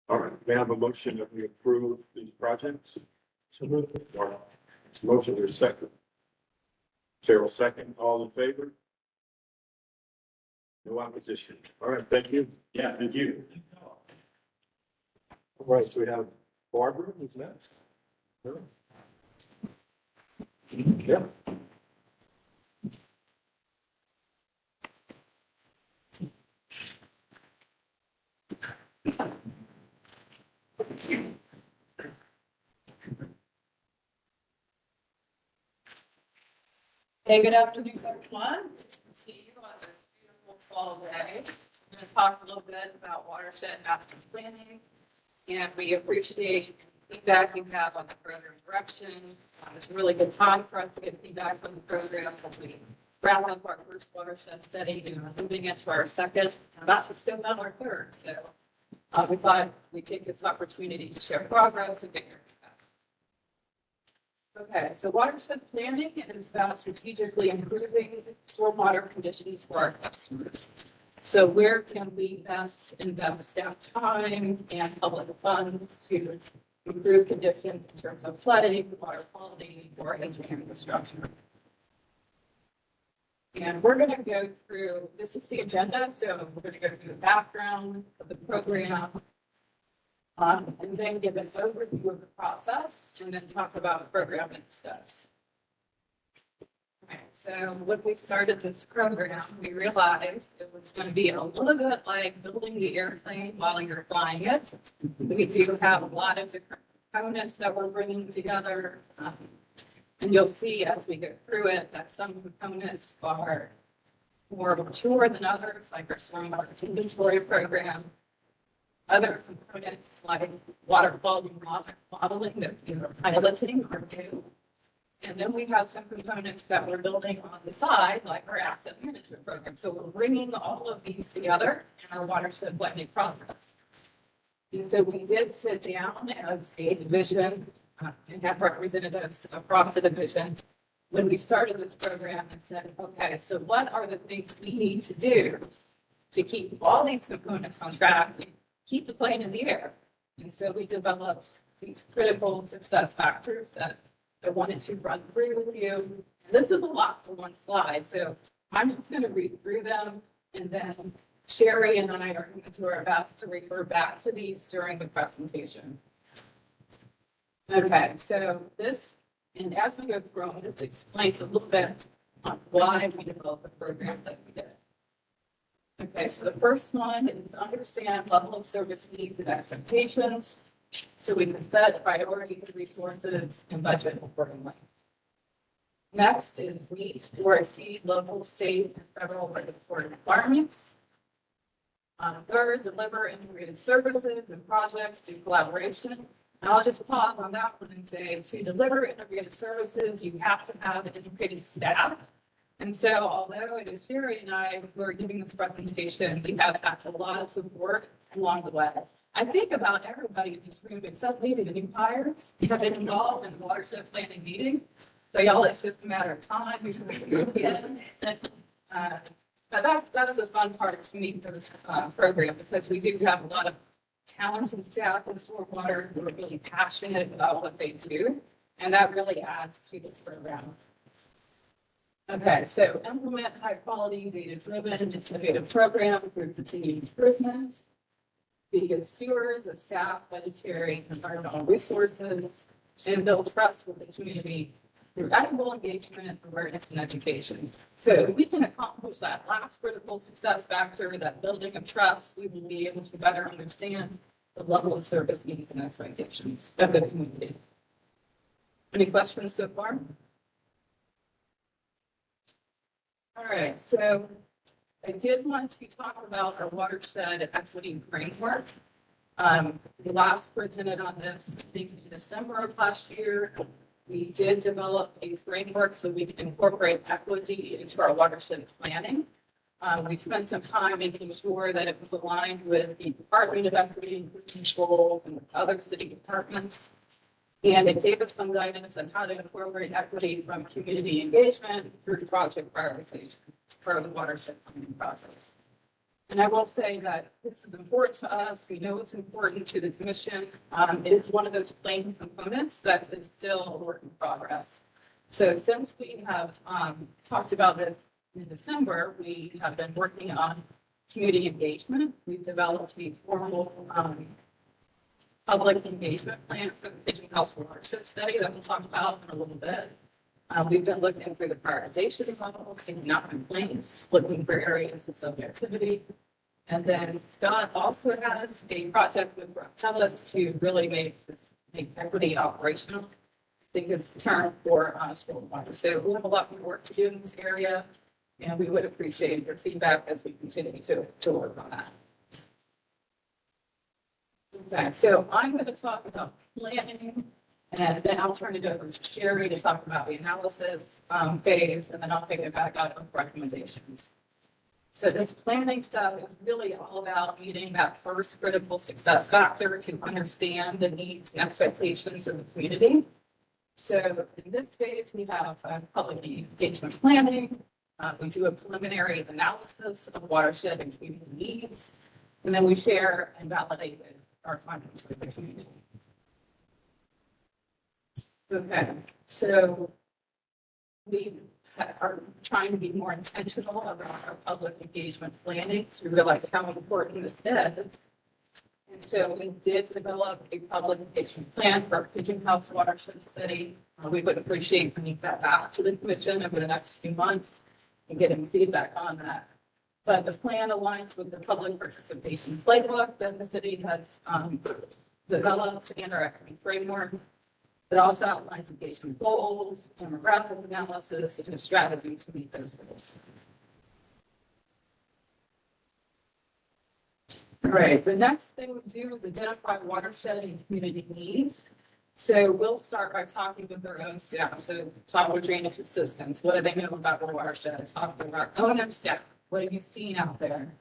All right, may I have a motion that we approve these projects?
So moved.
All right. It's a motion, there's a second. Cheryl, second. All in favor? No opposition. All right, thank you.
Yeah, thank you.
All right, so we have Barbara, who's next? Yeah.
Hey, good afternoon, everyone. Good to see you on this beautiful fall day. I'm going to talk a little bit about watershed master planning. And we appreciate the feedback you have on the program direction. It's a really good time for us to get feedback from the program as we wrap up our first watershed study and moving into our second, about to scope out our third. So we thought we'd take this opportunity to share progress and get your feedback. Okay, so watershed planning is about strategically improving stormwater conditions for our customers. So where can we best invest staff time and public funds to improve conditions in terms of flooding, water quality, or aging infrastructure? And we're going to go through, this is the agenda, so we're going to go through the background of the program, and then give an overview of the process, and then talk about program next steps. Okay, so when we started this program, we realized it was going to be a little bit like building the airplane while you're flying it. We do have a lot of different components that we're bringing together. And you'll see as we go through it that some components are more mature than others, like our stormwater inventory program. Other components like water quality modeling that we're piloting are new. And then we have some components that we're building on the side, like our asset management program. So we're bringing all of these together in our watershed planning process. And so we did sit down as a division and have representatives across the division when we started this program and said, okay, so what are the things we need to do to keep all these components on track, and keep the plane in the air? And so we developed these critical success factors that I wanted to run through with you. This is a lot for one slide, so I'm just going to read through them, and then Sherry and I are going to do our best to refer back to these during the presentation. Okay, so this, and as we go through them, this explains a little bit on why we developed the program that we did. Okay, so the first one is to understand level of service needs and expectations, so we can set priority resources and budget accordingly. Next is meet or exceed local, state, and federal regulatory requirements. Third, deliver integrated services and projects through collaboration. And I'll just pause on that one and say, to deliver integrated services, you have to have an integrated staff. And so although it is Sherry and I who are giving this presentation, we have had a lot of support along the way. I think about everybody in this room, except maybe the new hires, have been involved in the watershed planning meeting. So y'all, it's just a matter of time before we begin. But that's the fun part to me for this program, because we do have a lot of talented staff in stormwater who are really passionate about what they do. And that really adds to this program. Okay, so implement high quality, data-driven, innovative program through continued improvements. Be good stewards of staff, budgetary, and environmental resources, and build trust with the community through equitable engagement, awareness, and education. So if we can accomplish that last critical success factor, that building of trust, we will be able to better understand the level of service needs and expectations of the community. Any questions so far? All right, so I did want to talk about our watershed equity framework. We last presented on this, I think, in December of last year. We did develop a framework so we can incorporate equity into our watershed planning. We spent some time making sure that it was aligned with the Department of Equity Controls and other city departments. And it gave us some guidance on how to incorporate equity from community engagement through project prioritization for the watershed planning process. And I will say that this is important to us. We know it's important to the commission. It is one of those planning components that is still a work in progress. So since we have talked about this in December, we have been working on community engagement. We've developed a formal public engagement plan for the Pigeon House watershed study that we'll talk about in a little bit. We've been looking through the prioritization model, taking out complaints, looking for areas of subjectivity. And then Scott also has a project with Tellus to really make equity operational. I think it's the term for stormwater. So we have a lot more work to do in this area, and we would appreciate your feedback as we continue to work on that. Okay, so I'm going to talk about planning, and then I'll turn it over to Sherry to talk about the analysis phase, and then I'll pick it back up with recommendations. So this planning stuff is really all about meeting that first critical success factor to understand the needs and expectations of the community. So in this phase, we have public engagement planning. We do a preliminary analysis of watershed and community needs, and then we share and validate our findings with the community. Okay, so we are trying to be more intentional about our public engagement planning to realize how important this is. And so we did develop a public engagement plan for our Pigeon House watershed study. We would appreciate bringing that back to the commission over the next few months and getting feedback on that. But the plan aligns with the public participation playbook that the city has developed and our equity framework. It also outlines engagement goals, demographic analysis, and a strategy to meet those goals. All right, the next thing we do is identify watershed and community needs. So we'll start by talking with our own staff. So talk with drainage assistants. What do they know about the watershed? Talk with our O&M staff. What have you seen out there?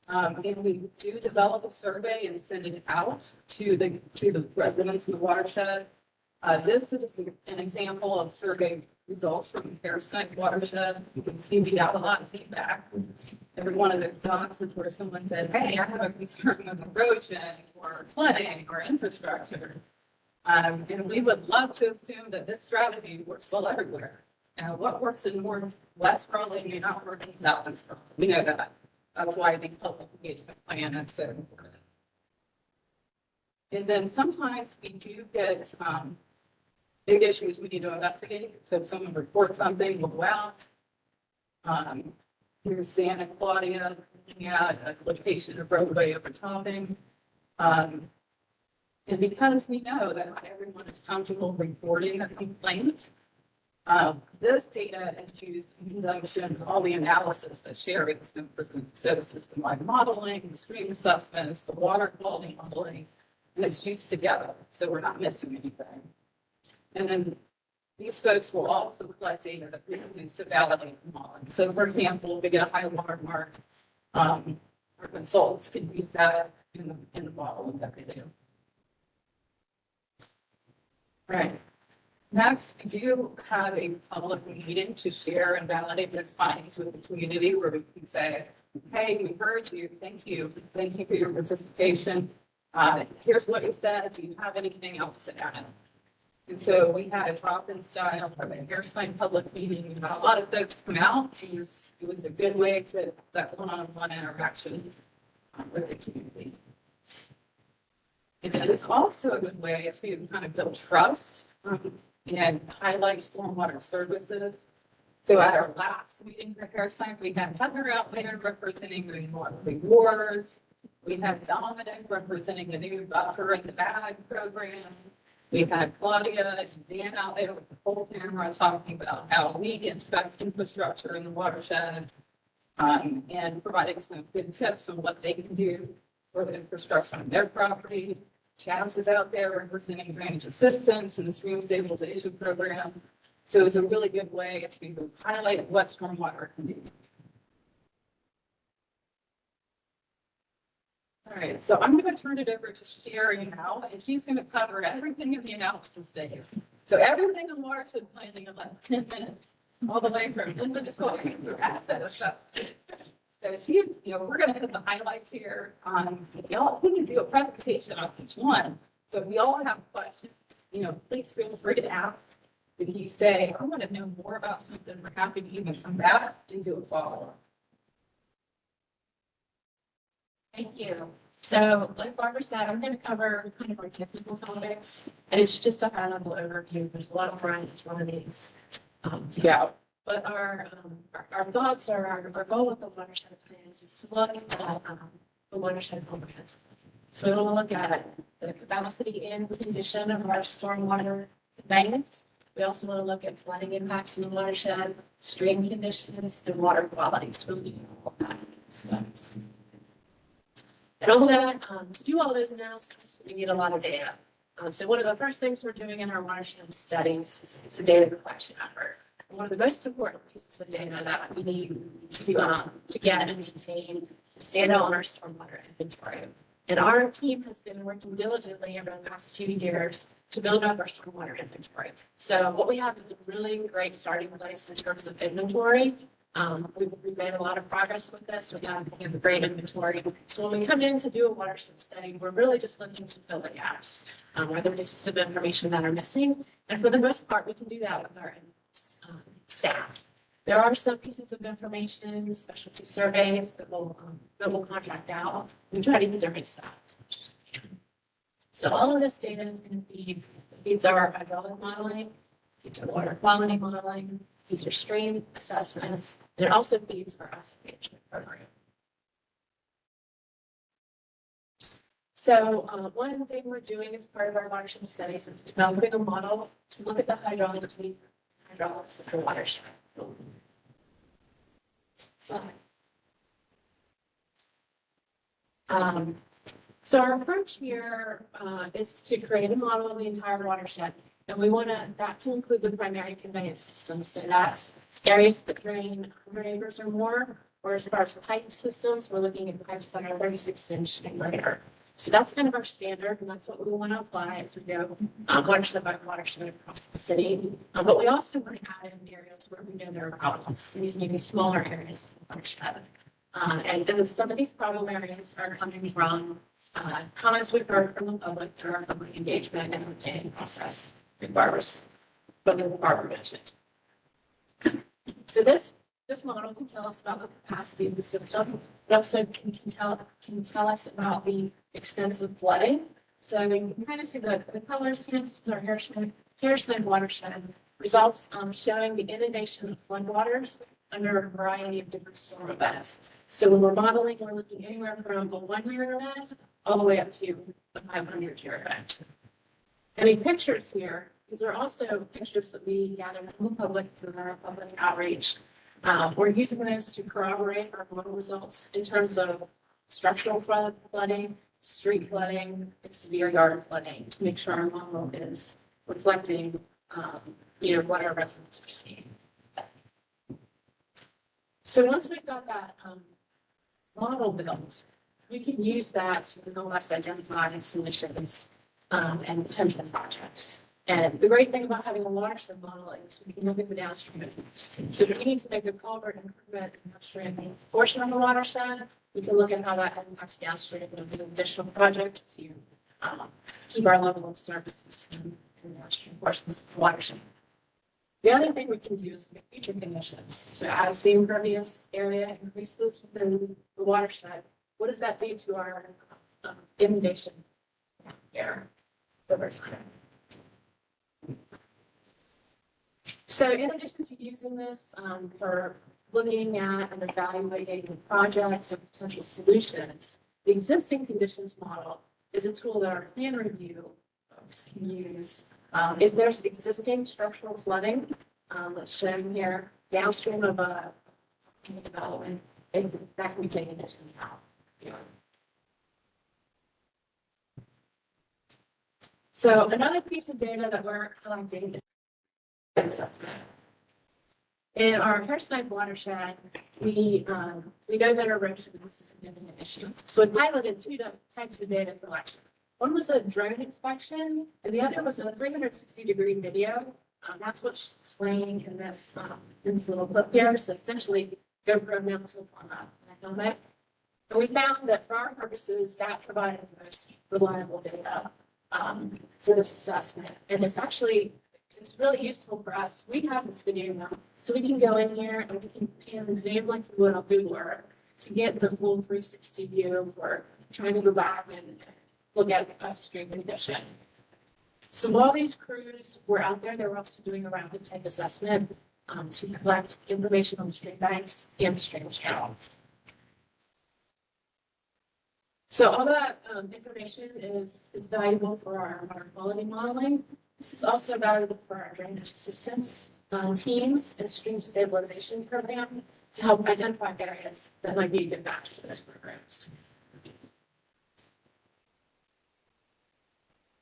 And we do develop a survey and send it out to the residents in the watershed. This is an example of survey results from the Parasite watershed. You can see we got a lot of feedback. Every one of those dots is where someone said, hey, I have a concern with erosion or flooding or infrastructure. And we would love to assume that this strategy works well everywhere. Now, what works in Northwest Raleigh may not work in Southwest Raleigh. We know that. That's why the public engagement plan is so important. And then sometimes we do get big issues we need to investigate. So if someone reports something, we'll go out. Here's Santa Claudia looking at a location of roadway overtopping. And because we know that not everyone is comfortable reporting a complaint, this data is used in conjunction with all the analysis that Sherry has been presenting. So the system-wide modeling, the stream assessments, the water quality modeling, and it's used together. So we're not missing anything. And then these folks will also collect data that we can use to validate the modeling. So for example, if we get a high water mark, our consultants can use that in the modeling that they do. Right. Next, we do have a public meeting to share and validate those findings with the community where we can say, hey, we heard you. Thank you. Thank you for your participation. Here's what you said. Do you have anything else to add? And so we had a drop-in style from a Hairspine public meeting. We had a lot of folks come out. It was a good way to that one-on-one interaction with the community. And it is also a good way as we kind of build trust and highlight stormwater services. So at our last meeting for Hairspine, we had Heather out there representing the rewards. We had Dominic representing the new buffer in the bag program. We had Claudia and Dan out there with the full camera talking about how we inspect infrastructure in the watershed and providing some good tips on what they can do for the infrastructure on their property. Chaz was out there representing drainage assistance and the stream stabilization program. So it's a really good way to highlight what stormwater can do. All right, so I'm going to turn it over to Sherry now, and she's going to cover everything in the analysis phase. So everything in watershed planning in like 10 minutes, all the way from inventory to asset assessment. So she, we're going to hit the highlights here. We can do a presentation on each one. So if we all have questions, please feel free to ask. If you say, I want to know more about something, we're happy to even come back and do a follow-up.
Thank you. So like Barbara said, I'm going to cover kind of our technical topics, and it's just a high-level overview. There's a lot more on each one of these to go. But our thoughts are our goal with the watershed plans is to look at the watershed comprehensively. So we want to look at the capacity and condition of our stormwater banks. We also want to look at flooding impacts in the watershed, stream conditions, and water quality. So we're looking at all that stuff. And all that, to do all those analyses, we need a lot of data. So one of the first things we're doing in our watershed studies is it's a data collection effort. And one of the most important pieces of data that we need to get and maintain is data on our stormwater inventory. And our team has been working diligently over the past few years to build up our stormwater inventory. So what we have is a really great starting place in terms of inventory. We've made a lot of progress with this. We have a great inventory. So when we come in to do a watershed study, we're really just looking to fill the gaps, where there are pieces of information that are missing. And for the most part, we can do that with our staff. There are some pieces of information, specialty surveys that we'll contract out. We try to use our staff as much as we can. So all of this data is going to feeds our hydraulic modeling, feeds our water quality modeling, feeds our stream assessments, and it also feeds our asset management program. So one thing we're doing as part of our watershed studies is developing a model to look at the hydraulics of the watershed. So our approach here is to create a model of the entire watershed, and we want that to include the primary conveyance system. So that's areas that drain 100 acres or more, or as far as pipe systems, we're looking at pipes that are 36-inch and greater. So that's kind of our standard, and that's what we want to apply as we go watershed by watershed across the city. But we also want to add in areas where we know there are problems. These may be smaller areas of watershed. And some of these problem areas are coming from comments we've heard from the public through our public engagement and process with Barbara's, but Barbara mentioned. So this model can tell us about the capacity of the system, but also can tell us about the extensive flooding. So you can kind of see the colors here. This is our Harrison watershed results showing the inundation of floodwaters under a variety of different storm events. So when we're modeling, we're looking anywhere from a 1-year event all the way up to a 500-year event. And in pictures here, these are also pictures that we gathered from the public through our public outreach. We're using those to corroborate our model results in terms of structural flooding, street flooding, and severe yard flooding to make sure our model is reflecting, what our residents are seeing. So once we've got that model built, we can use that to nonetheless identify solutions and potential projects. And the great thing about having a watershed model is we can look at the downstream impacts. So if we need to make a culvert improvement in the upstream portion of the watershed, we can look at how that impacts downstream and do additional projects to keep our level of services in the downstream portions of the watershed. The other thing we can do is look at future conditions. So as the impervious area increases within the watershed, what does that do to our inundation air over time? So in addition to using this for looking at and evaluating projects or potential solutions, the existing conditions model is a tool that our plan review folks can use. If there's existing structural flooding, that's shown here downstream of a development, and that can be taken into account. So another piece of data that we're collecting is assessment. In our Harrison watershed, we know that erosion is a significant issue. So we piloted 2 types of data collection. One was a drone inspection, and the other was a 360-degree video. That's what's playing in this little clip here. So essentially, GoPro mounted on a helmet. And we found that for our purposes, that provided the most reliable data for this assessment. And it's really useful for us. We have this video now, so we can go in here and we can pan zoom like you would on Google Earth to get the full 360 view for trying to go back and look at stream condition. So while these crews were out there, they were also doing a rapid type assessment to collect information on the stream banks and the stream channel. So all that information is valuable for our water quality modeling. This is also valuable for our drainage assistance teams and stream stabilization program to help identify areas that might be a good match for those programs.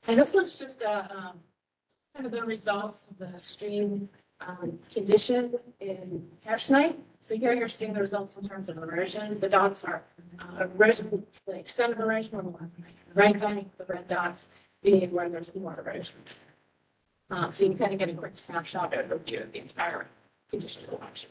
And this was just kind of the results of the stream condition in Harrison. So here you're seeing the results in terms of erosion. The dots are erosion, the extent of erosion on the left, right bank, the red dots being where there's more erosion. So you can kind of get a quick snapshot overview of the entire condition of the watershed.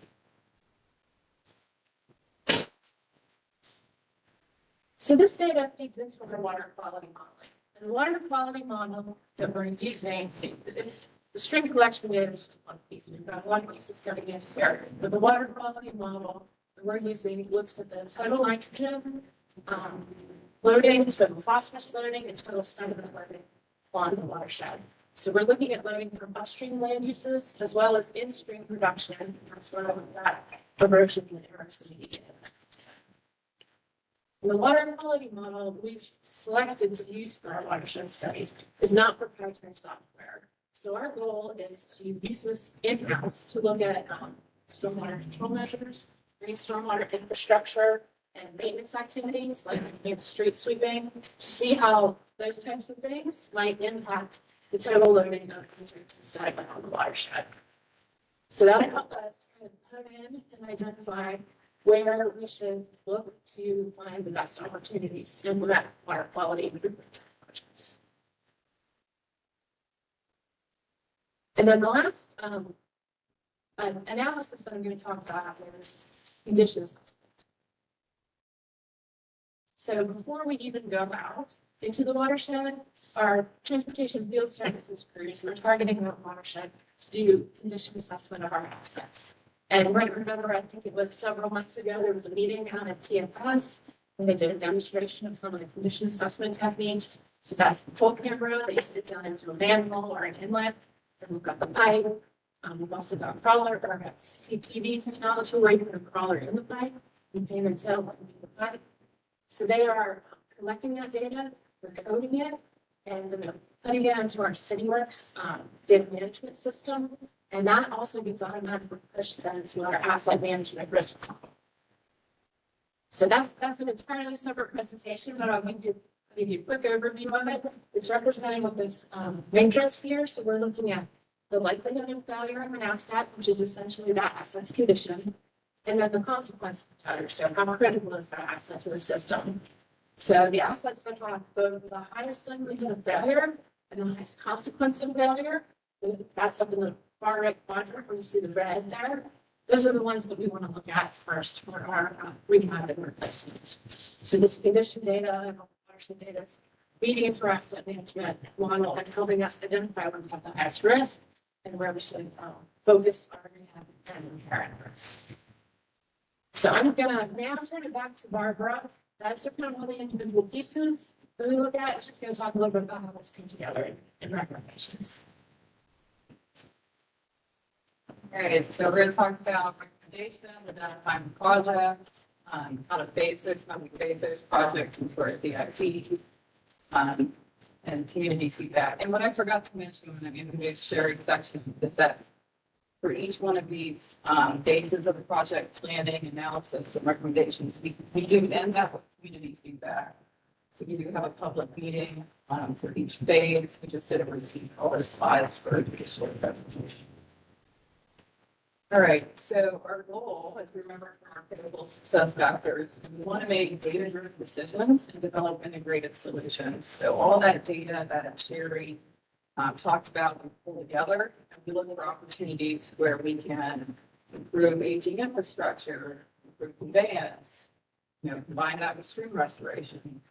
So this data feeds into our water quality modeling. And the water quality model that we're using, it's the stream collection data is just one piece. We've got one piece that's coming in here. But the water quality model that we're using looks at the total nitrogen loading, total phosphorus loading, and total sediment loading on the watershed. So we're looking at loading from upstream land uses as well as in-stream production. That's where that erosion and aerosol. The water quality model we've selected to use for our watershed studies is not proprietary software. So our goal is to use this in-house to look at stormwater control measures, green stormwater infrastructure, and maintenance activities like enhanced street sweeping to see how those types of things might impact the total loading of nutrients and sediment on the watershed. So that'll help us kind of hone in and identify where we should look to find the best opportunities to implement water quality improvement projects. And then the last analysis that I'm going to talk about is condition assessment. So before we even go out into the watershed, our transportation field services crews are targeting that watershed to do condition assessment of our assets. And right, remember, I think it was several months ago, there was a meeting out at TFS, and they did a demonstration of some of the condition assessment techniques. So that's the pull camera, they sit down into a manhole or an inlet and look up the pipe. We've also got crawler or CCTV technology where you put a crawler in the pipe and pay and tell what the pipe. So they are collecting that data, they're coding it, and putting it into our CityWorks data management system. And that also gets automatically pushed then to our asset management risk model. So that's an entirely separate presentation, but I'll give you a quick overview of it. It's representing with this matrix here. So we're looking at the likelihood of failure of an asset, which is essentially that asset's condition, and then the consequence of failure. So how critical is that asset to the system? So the assets that have both the highest likelihood of failure and the highest consequence of failure, that's up in the far right quadrant where you see the red there. Those are the ones that we want to look at first for our rehab and replacement. So this condition data and watershed data is feeding into our asset management model and helping us identify where we have the highest risk and where we should focus our rehab and repair efforts. So I'm going to now turn it back to Barbara. That's kind of all the individual pieces that we look at. It's just going to talk a little bit about how this came together in recommendations.
All right, so we're going to talk about recommendations, identifying projects, how to phase those projects into our CIP, and community feedback. And what I forgot to mention when I introduced Sherry's section is that for each one of these phases of the project planning, analysis, and recommendations, we do end up with community feedback. So we do have a public meeting for each phase. We just did a receipt all the slides for the short presentation. All right, so our goal, if you remember from our critical success factors, is we want to make data-driven decisions and develop integrated solutions. So all that data that Sherry talked about, we pull together, and we look for opportunities where we can improve aging infrastructure, improve conveyance, combine that with stream restoration.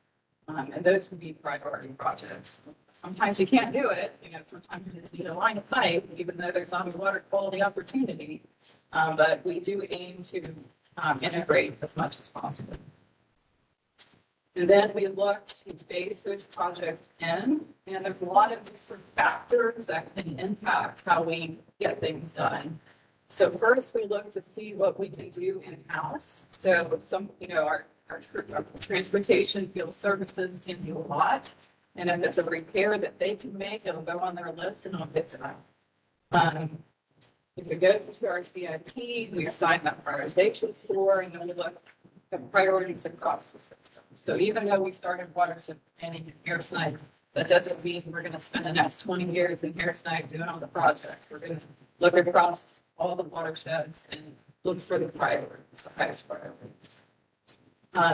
And those would be priority projects. Sometimes you can't do it, sometimes you just need a line of pipe, even though there's not a water quality opportunity. But we do aim to integrate as much as possible. And then we look to phase those projects in, and there's a lot of different factors that can impact how we get things done. So first we look to see what we can do in-house. So some, our transportation field services can do a lot. And if it's a repair that they can make, it'll go on their list and it'll get done. If it goes into our CIP, we assign that prioritization score, and then we look at priorities across the system. So even though we started watershed planning in Harriside, that doesn't mean we're going to spend the next 20 years in Harriside doing all the projects. We're going to look across all the watersheds and look for the priorities, the highest priorities.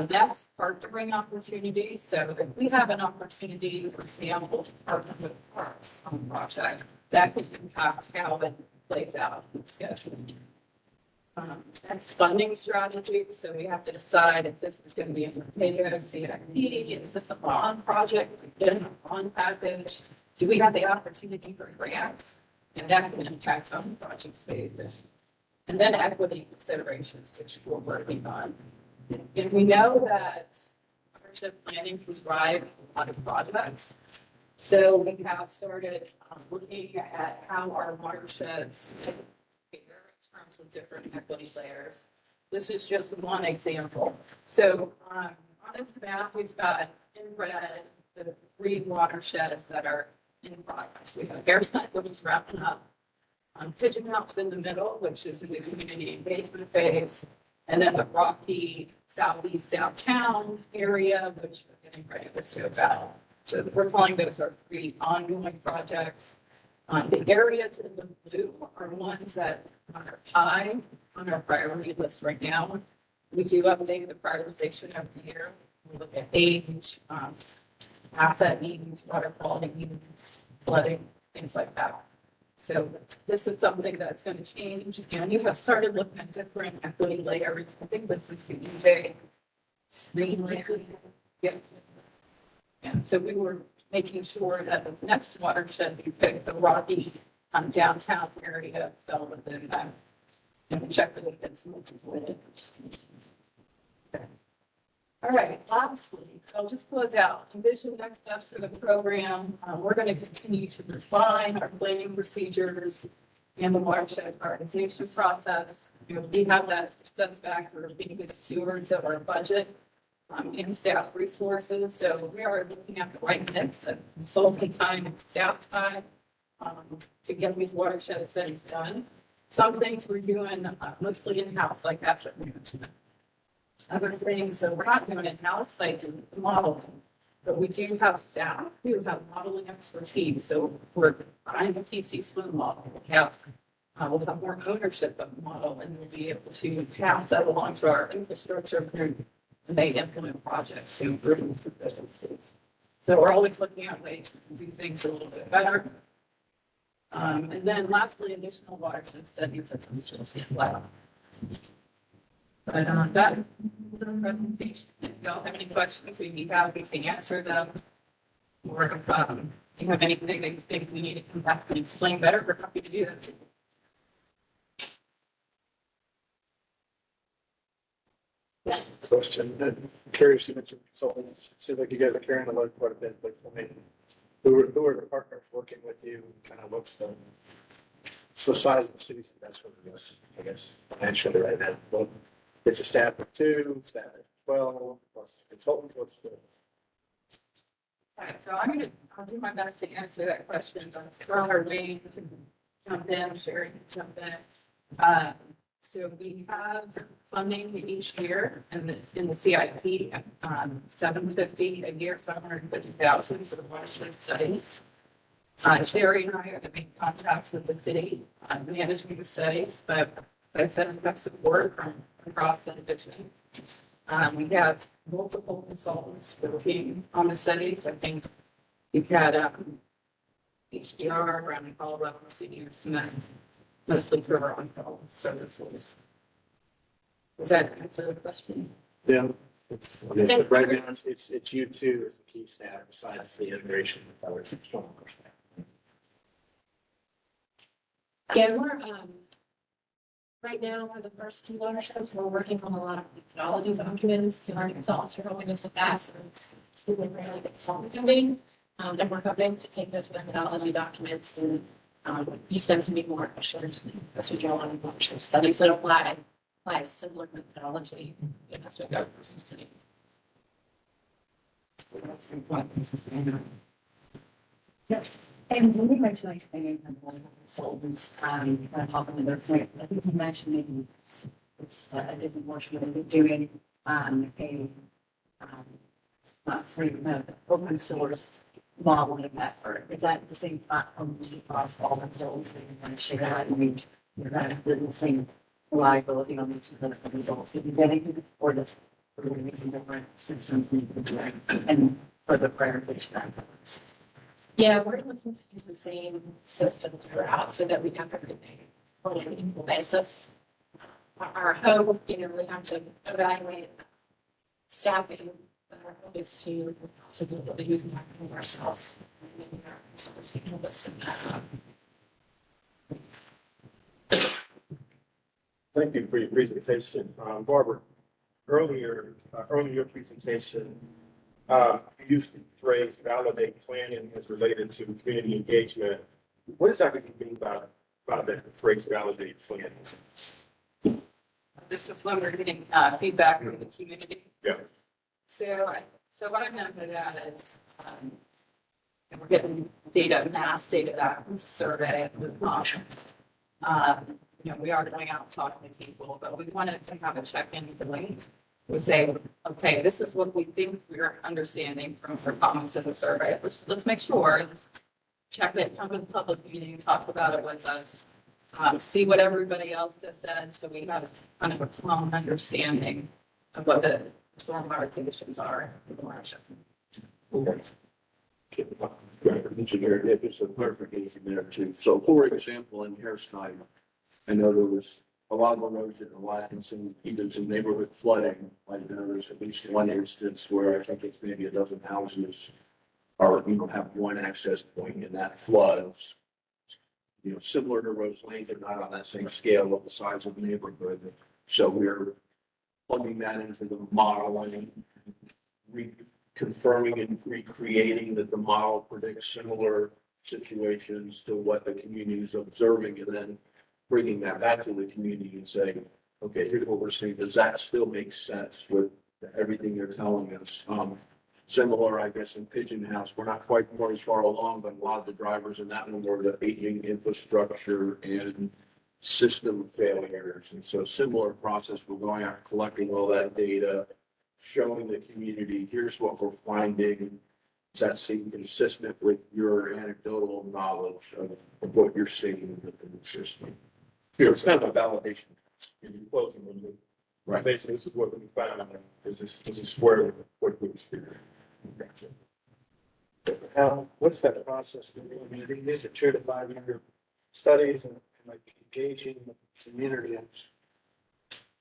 Next, partnering opportunities. So if we have an opportunity, for example, to partner with parks on a project, that could impact how it plays out in the schedule. Next, funding strategies. So we have to decide if this is going to be a potato CIP, is this a bond project, a bond package? Do we have the opportunity for grants? And that can impact on the project phases. And then equity considerations, which we're working on. And we know that watershed planning can drive a lot of projects. So we have started looking at how our watersheds in terms of different equity layers. This is just one example. So on this map, we've got in red the 3 watersheds that are in progress. We have Harriside, which is wrapping up. Pigeon Mountain in the middle, which is in the community engagement phase. And then the rocky southeast downtown area, which we're getting ready to scope out. So we're calling those our 3 ongoing projects. The areas in the blue are ones that are high on our priority list right now.
We do update the prioritization every year. We look at age, asset needs, water quality needs, flooding, things like that. So this is something that's going to change, and you have started looking at different equity layers. I think this is the EJ screen layer. Yeah. And so we were making sure that the next watershed we picked, the Rocky downtown area, fell within that. And check that against multiple items. All right, lastly, so I'll just close out. Envision next steps for the program. We're going to continue to refine our planning procedures and the watershed prioritization process. You know, we have that success factor of being good stewards of our budget and staff resources. So we are looking at the right mix of consultant time and staff time to get these watershed studies done. Some things we're doing mostly in-house, like asset management. Other things, so we're not doing in-house, like in modeling, but we do have staff who have modeling expertise. So we're behind the PC swim model. We'll have more ownership of the model, and we'll be able to pass that along to our infrastructure group, and they implement projects to improve efficiencies. So we're always looking at ways to do things a little bit better. And then lastly, additional watershed studies such as resource lab. But that is the presentation. If y'all have any questions, we'd be happy to answer them. Or if you have anything that you think we need to come back and explain better, we're happy to do that. Yes.
Question, I'm curious, you mentioned consultants, it seems like you guys are carrying the load quite a bit, but I mean, who are the partners working with you, kind of what's the size of the city's investment in this, I guess, financially right now? Well, it's a staff of 2, staff of 12, plus consultants, what's the?
All right, so I'll do my best to answer that question, but Wayne can jump in, Sherry can jump in. So we have funding each year in the CIP, $750 a year, $750,000 for the watershed studies. Sherry and I are the main contacts with the city, managing the studies, but I said we have support from across the division. We have multiple consultants working on the studies. I think we've had HDR around Colorado City and Smith, mostly for our on-call services. Does that answer the question?
Yeah. It's, I mean, right now, it's you two as the key staff besides the integration with our stormwater staff.
Yeah, we're, right now, for the first 2 watersheds, we're working on a lot of methodology documents, and our consultants are helping us with that, so it's really really good solid doing. And we're hoping to take those methodology documents and use them to be more efficient as we go on in watershed studies that apply a similar methodology as we go across the city.
That's important. Yes. And when you mentioned like paying consultants, kind of helping with their thing, I think you mentioned maybe it's a different portion of it doing not free, no, open source modeling effort. Is that the same platform across all the zones that you're going to share that and you're going to have the same reliability on each of the results that you're getting, or the we're using different systems and for the prioritization efforts?
Yeah, we're looking to use the same system throughout so that we have everything on an equal basis. Our hope, we have to evaluate staffing, but our hope is to also be able to use that for ourselves. So let's help us in that.
Thank you for your presentation. Barbara, earlier in your presentation, you used the phrase validate planning as related to community engagement. What exactly do you mean by that phrase validate planning?
This is when we're getting feedback from the community.
Yeah.
So what I meant by that is, we're getting data, mass data back from the survey with options. We are going out and talking to people, but we wanted to have a check-in point. We say, okay, this is what we think we're understanding from our comments in the survey. Let's make sure, let's check it, come to the public meeting, talk about it with us, see what everybody else has said, so we have kind of a common understanding
of what the stormwater conditions are in the watershed.
Engineer, yeah, just a clarification there too. So for example, in Hairstyle, I know there was a lot of erosion, a lot, and some, even some neighborhood flooding. Like there was at least one instance where I think it's maybe a dozen houses are, have one access point and that floods. Similar to Rose Lane, but not on that same scale of the size of the neighborhood. So we're plugging that into the modeling, confirming and recreating that the model predicts similar situations to what the community is observing, and then bringing that back to the community and saying, okay, here's what we're seeing. Does that still make sense with everything you're telling us? Similar, I guess, in Pigeon House, we're not quite as far along, but a lot of the drivers in that one were the aging infrastructure and system failures. And so similar process, we're going out collecting all that data, showing the community, here's what we're finding. Does that seem consistent with your anecdotal knowledge of what you're seeing with the system? It's kind of a validation.
Right. Basically, this is what we found. This is where what we experienced.
What's that process? I mean, these are 2 to 5 year studies and like engaging the community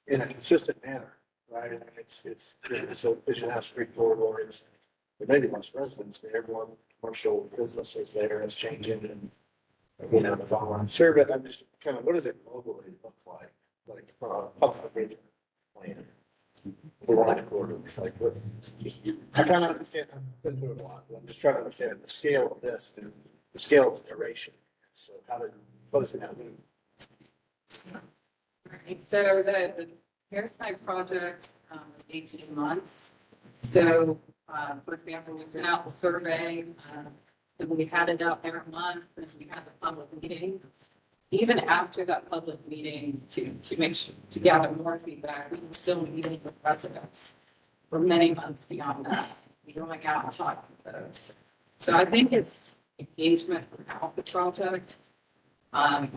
in a consistent manner, right? I mean, it's a Vision House Street corridor. There may be less residents there, more commercial businesses there. It's changing and, the following survey. I'm just kind of, what does it globally look like? Like, public vision plan. For one quarter, like, what, I kind of understand, I've been through a lot, but I'm just trying to understand the scale of this and the scale of duration. So what does it now mean?
Right, so the Hairstyle project was 18 months. So, for example, we sent out the survey, and we had it out every month as we had the public meeting. Even after that public meeting, to make sure, to gather more feedback, we were still meeting with residents for many months beyond that. We're going out and talking to folks. So I think it's engagement throughout the project. And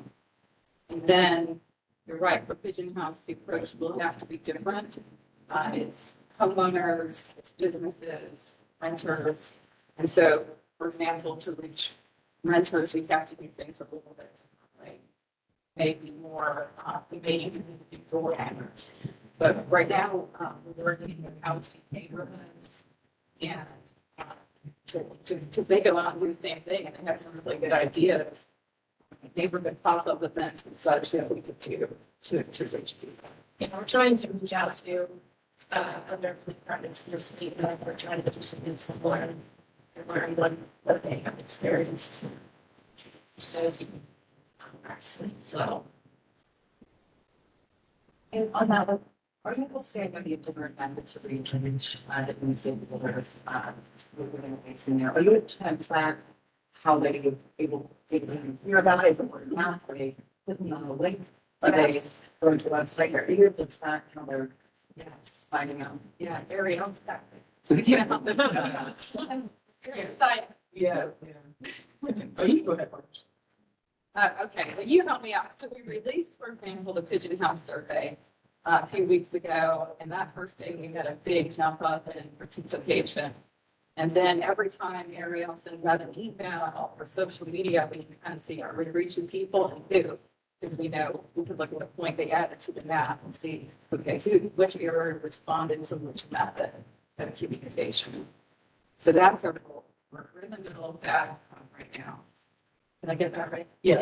then you're right, for Pigeon House, the approach will have to be different. It's homeowners, it's businesses, renters. And so, for example, to reach renters, we have to do things a little bit differently. Maybe more, maybe door hangers. But right now, we're working with housing neighborhoods and they go out and do the same thing, and they have some really good ideas. Neighborhood pop-up events and such that we could do to reach people.
We're trying to reach out to other departments in the state, we're trying to do something similar and learn what they have experienced. So practices as well.
And on that one, are you able to say what the different methods of reach that we see with in there? Are you able to track how they able to hear about it, or not? Are they clicking on the link? Are they going to the website? Are you able to track how they're finding out?
Yeah, very on track. So, yeah.
Yeah.
Oh, you go ahead first. Okay, well, you help me out. So we released, for example, the Pigeon House survey a few weeks ago, and that first day we had a big jump up in participation. And then every time Ariel sends out an email or social media, we can kind of see, are we reaching people and who? Because we know we can look at the point they added to the map and see, okay, which area responded to which method of communication. So that's our goal. We're in the middle of that right now. Did I get that right?
Yeah.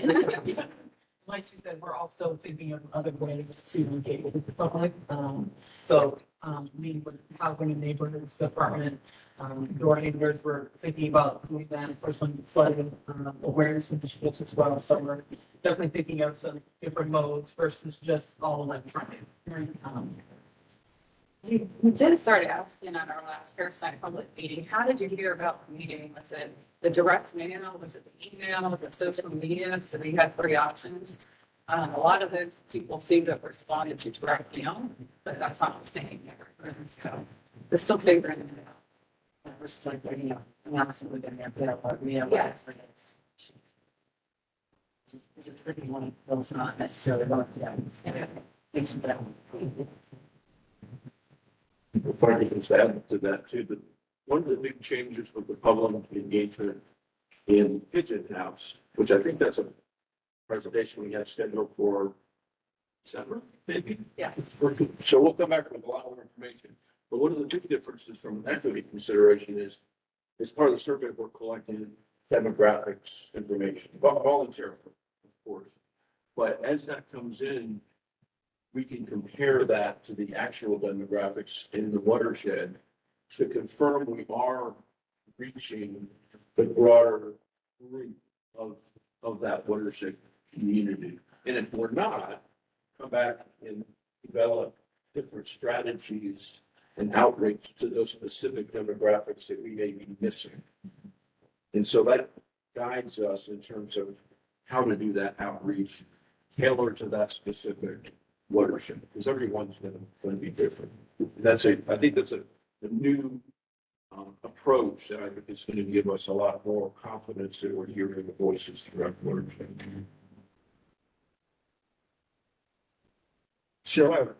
Like you said, we're also thinking of other ways to engage with the public. Meeting with housing and neighborhoods department, door neighbors, we're thinking about doing that for some flooding awareness initiatives as well. So we're definitely thinking of some different modes versus just all electronic.
We did start asking at our last Parasite public meeting, how did you hear about the meeting? Was it the direct mail? Was it the email? Was it social media? So we had 3 options. A lot of those people seem to have responded to direct mail, but that's not the same. So they're still figuring it out.
We're still bringing up, announcement we're going to get up,
Yes.
It's a tricky one, those not necessarily going to. Thanks for that.
If I can just add to that too, that one of the big changes with the public engagement in Pigeon House, which I think that's a presentation we have scheduled for December, maybe?
Yes.
So we'll come back with a lot more information. But one of the big differences from an equity consideration is, as part of the survey, we're collecting demographics information, voluntarily, of course. But as that comes in, we can compare that to the actual demographics in the watershed to confirm we are reaching the broader group of that watershed community. And if we're not, come back and develop different strategies and outreach to those specific demographics that we may be missing. And so that guides us in terms of how to do that outreach, tailored to that specific watershed, because everyone's going to be different. I think that's a new approach that I think is going to give us a lot more confidence that we're hearing the voices throughout the watershed. So I have a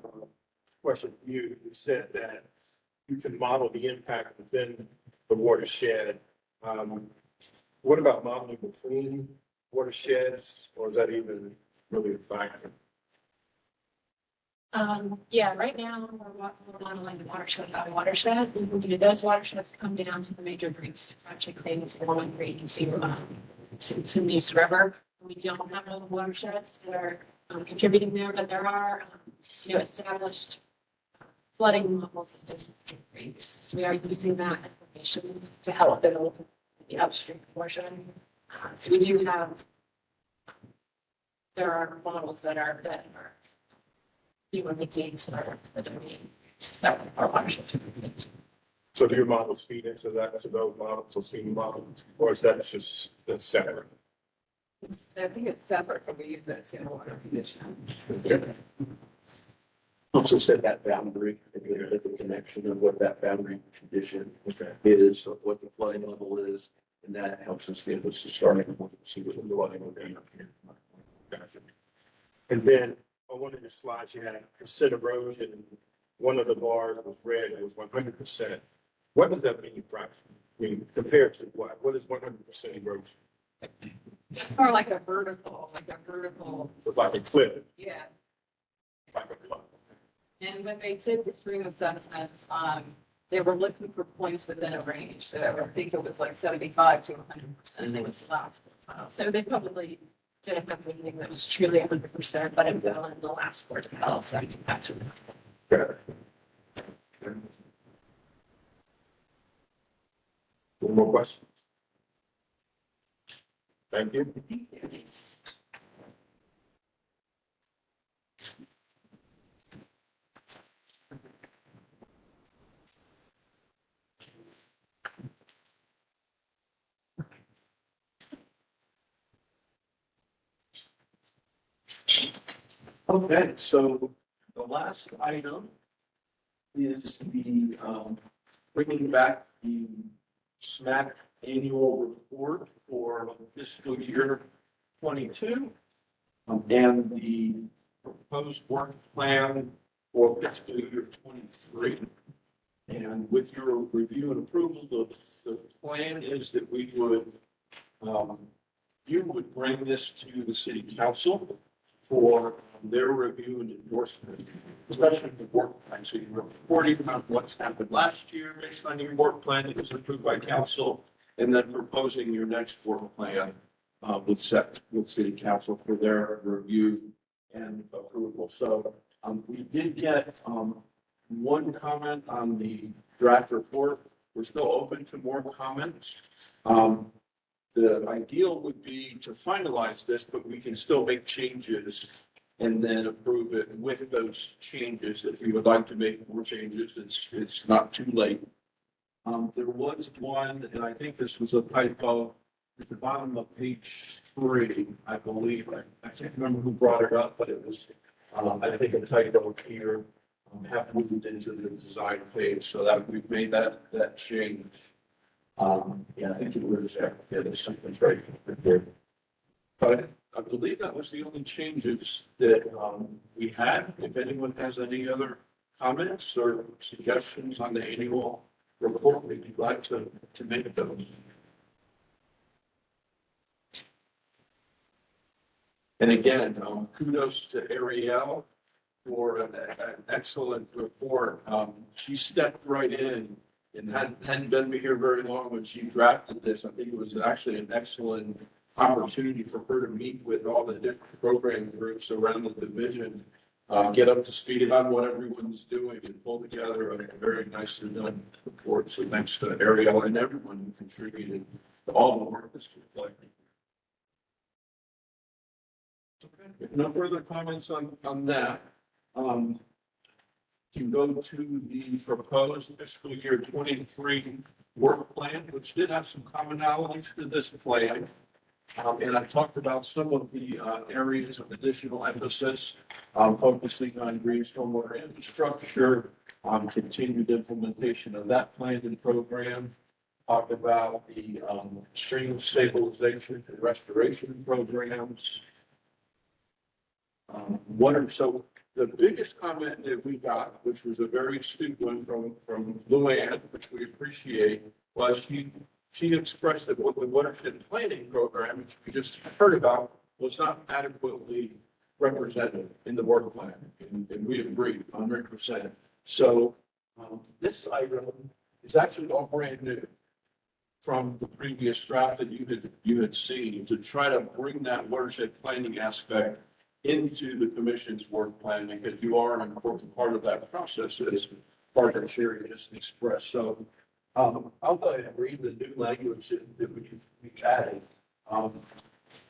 question for you. You said that you can model the impact within the watershed. What about modeling between watersheds, or is that even really a factor?
Yeah, right now, we're modeling the watershed by watershed. Those watersheds come down to the major creeks, actually creating Warren Creek to Neuse River. We don't have all the watersheds that are contributing there, but there are, established flooding levels of those creeks. So we are using that information to help build the upstream portion. So we do have, there are models that are detains for the domain that our watersheds are creating.
So do your models feed into that, to those models, or senior models, or is that that's separate?
I think it's separate from we use that to water condition.
Also set that boundary, if the connection of what that boundary condition is, of what the flooding level is, and that helps us give us a starting point to see what the flooding will be. And then on one of your slides, you had percent erosion, and one of the bars was red, it was 100%. What does that mean, practically? I mean, compared to what? What is 100% erosion?
It's more like a vertical,
It's like a cliff,
yeah.
like a cliff.
And when they did the spring assessments, they were looking for points within a range. So I think it was like 75 to 100%. It was the last quartile.
So they probably didn't have anything that was truly 100%, but it fell in the last quartile, so I can back to that.
Any more questions? Thank you. Okay, so the last item is the bringing back the SMAC annual report for fiscal year 22 and the proposed work plan for fiscal year 23. And with your review and approval, the plan is that we would, you would bring this to the city council for their review and endorsement, especially the work plan. So you're reporting on what's happened last year based on your work plan that was approved by council, and then proposing your next work plan with city council for their review and approval. So we did get one comment on the draft report. We're still open to more comments. The ideal would be to finalize this, but we can still make changes and then approve it with those changes. If you would like to make more changes, it's not too late. There was one, and I think this was a typo at the bottom of page 3, I believe. I can't remember who brought it up, but it was, I think, a typo here. Have moved into the design phase, so that we've made that change. Yeah, I think it was, yeah, there's something right there. But I believe that was the only changes that we had. If anyone has any other comments or suggestions on the annual report, we'd be glad to make those. And again, kudos to Ariel for an excellent report. She stepped right in and hadn't been here very long when she drafted this. I think it was actually an excellent opportunity for her to meet with all the different program groups around the division, get up to speed on what everyone's doing and pull together a very nicely done report. So thanks to Ariel and everyone who contributed to all the work this was like. If no further comments on that, you go to the proposed fiscal year 23 work plan, which did have some commonalities to this plan. And I talked about some of the areas of additional emphasis, focusing on green stormwater infrastructure, continued implementation of that plan and program. Talked about the stream stabilization and restoration programs. So the biggest comment that we got, which was a very astute one from Luann, which we appreciate, was she expressed that what the watershed planning program, which we just heard about, was not adequately represented in the work plan, and we agree 100%. So this item is actually all brand new from the previous draft that you had seen, to try to bring that watershed planning aspect into the commission's work plan, because you are an important part of that process, as part of Sherry just expressed. So I'll go ahead and read the new language that we've added.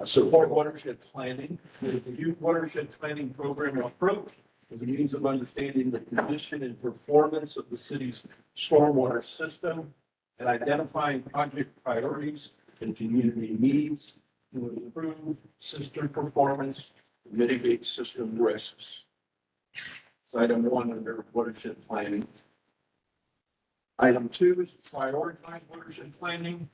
Support watershed planning. The youth watershed planning program approach is a means of understanding the condition and performance of the city's stormwater system and identifying project priorities and community needs to improve system performance, mitigate system risks. It's item 1 under watershed planning. Item 2 is prioritize watershed planning.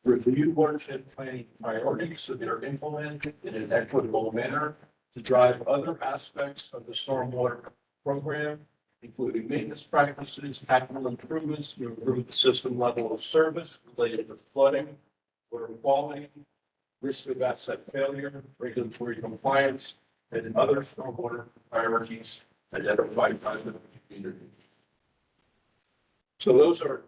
Review watershed planning priorities so they are implemented in an equitable manner to drive other aspects of the stormwater program, including maintenance practices, capital improvements to improve the system level of service related to flooding, water quality, risk of asset failure, regulatory compliance, and other stormwater priorities identified by the community. So those are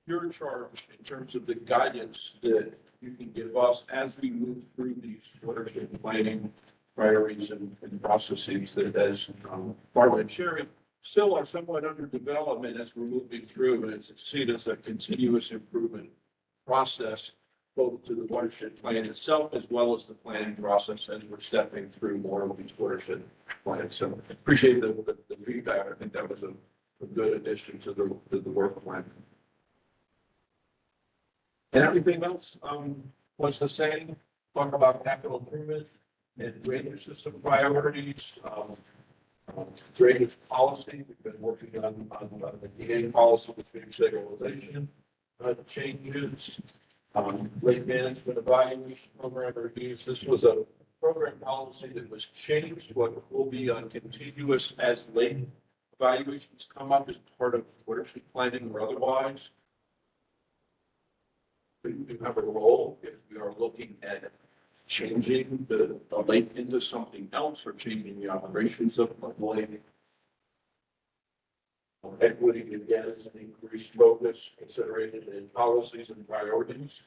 your charge in terms of the guidance that you can give us as we move through these watershed planning priorities and processes that, as Barbara and Sherry, still are somewhat under development as we're moving through, and it's seen as a continuous improvement process, both to the watershed plan itself as well as the planning process as we're stepping through more of these watershed plans. So appreciate the feedback. I think that was a good addition to the work plan. And everything else was the same. Talk about capital improvement and drainage system priorities, drainage policy. We've been working on the DA policy with stream stabilization changes. Lake management evaluation program reviews. This was a program policy that was changed. What will be on continuous as lake evaluations come up as part of watershed planning or otherwise. We do have a role if we are looking at changing the lake into something else or changing the operations of the lake. Equity again is an increased focus consideration in policies and priorities.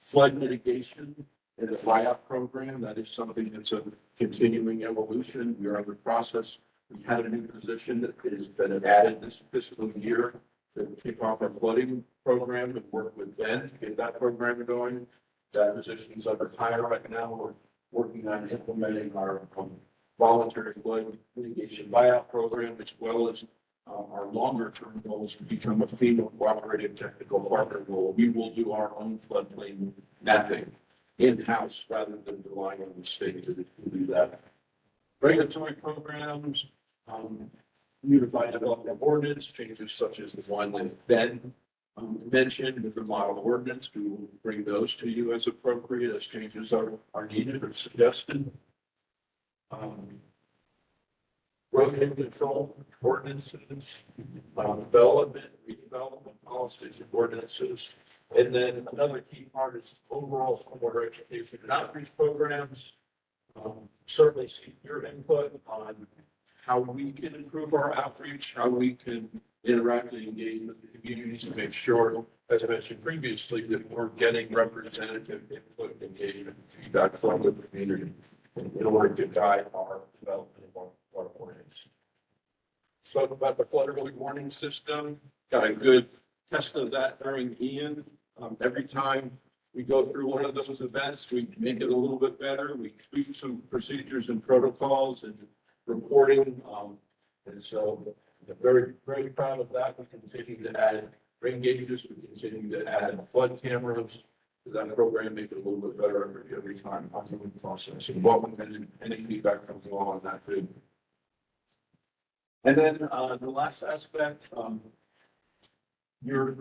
Flood mitigation and the buyout program, that is something that's a continuing evolution. We are in the process. We had a new position that has been added this fiscal year to kick off our flooding program and work with Ben to get that program going. That position is under hire right now. We're working on implementing our voluntary flood mitigation buyout program, as well as our longer term goals to become a FEMA cooperative technical partner role. We will do our own floodplain mapping in-house rather than relying on the state to do that. Regulatory programs, unified development ordinance changes such as the one that Ben mentioned with the model ordinance. We will bring those to you as appropriate as changes are needed or suggested. erosion control ordinances, development, redevelopment policies and ordinances. And then another key part is overall stormwater education and outreach programs. Certainly seek your input on how we can improve our outreach, how we can interact and engage with the communities to make sure, as I mentioned previously, that we're getting representative input, engagement, feedback from the community in order to guide our development of our plans. Spoke about the flood early warning system, got a good test of that during Ian. Every time we go through one of those events, we make it a little bit better. We tweak some procedures and protocols and reporting. And so I'm very, very proud of that. We continue to add rain gauges. We continue to add flood cameras to that program, make it a little bit better every time on the process. And welcome any feedback from you all on that too. And then the last aspect, your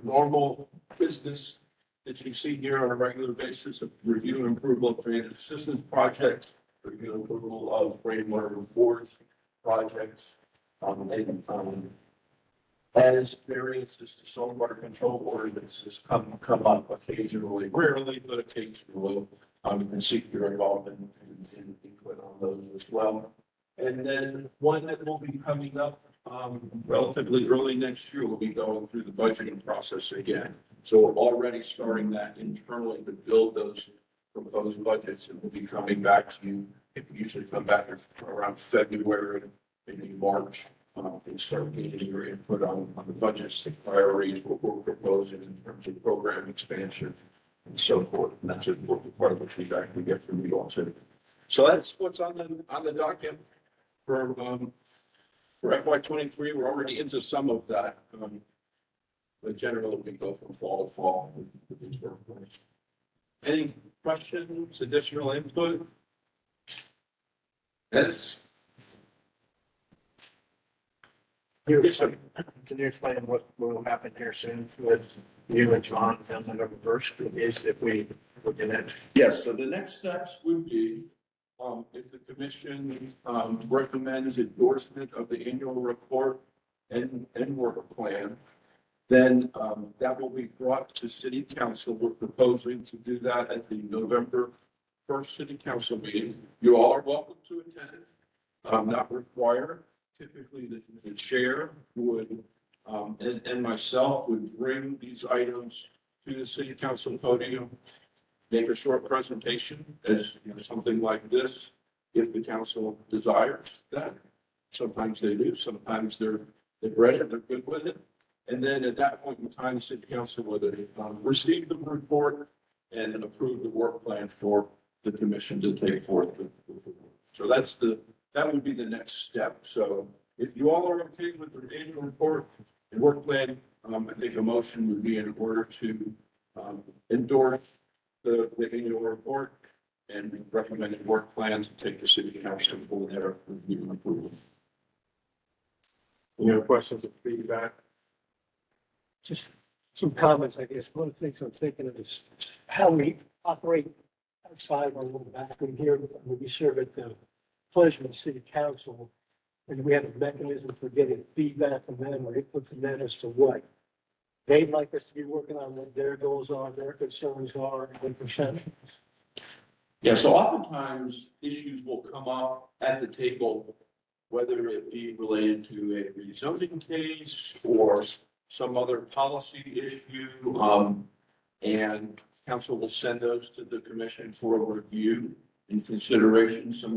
normal business that you see here on a regular basis of review and approval of drainage assistance projects, review and approval of rainwater reports projects, as variances to stormwater control ordinances come up occasionally, rarely, but occasionally. You can seek your involvement and input on those as well. And then one that will be coming up relatively early next year, we'll be going through the budgeting process again. So we're already starting that internally to build those proposed budgets, and we'll be coming back to you. It usually come back around February, maybe March, and start getting your input on the budgets, the priorities, what we're proposing in terms of program expansion and so forth. And that's part of the feedback we get from you all too. So that's what's on the docket for FY23. We're already into some of that. But generally we go from fall to fall with these work plans. Any questions, additional input? Yes.
Can you explain what will happen here soon with you and John on November 1st? Is if we look at it?
Yes, so the next steps would be, if the commission recommends endorsement of the annual report and work plan, then that will be brought to city council. We're proposing to do that at the November 1st city council meeting. You all are welcome to attend, not required. Typically, the chair would, and myself would bring these items to the city council podium, make a short presentation as something like this, if the council desires that. Sometimes they do, sometimes they've read it, they're good with it. And then at that point in time, the city council would receive the report and approve the work plan for the commission to take forth. So that would be the next step. So if you all are okay with the annual report and work plan, I think a motion would be in order to endorse the annual report and recommended work plans to take the city council for their review and approval. Any other questions or feedback?
Just some comments, I guess. One of the things I'm thinking of is how we operate outside of our little back room here. We serve at the pleasure of the city council, and we have a mechanism for getting feedback from them or input from them as to what they'd like us to be working on, what their goals are, their concerns are, and perceptions.
Yeah, so oftentimes issues will come up at the table, whether it be related to a rezoning case or some other policy issue, and council will send those to the commission for review and consideration. Some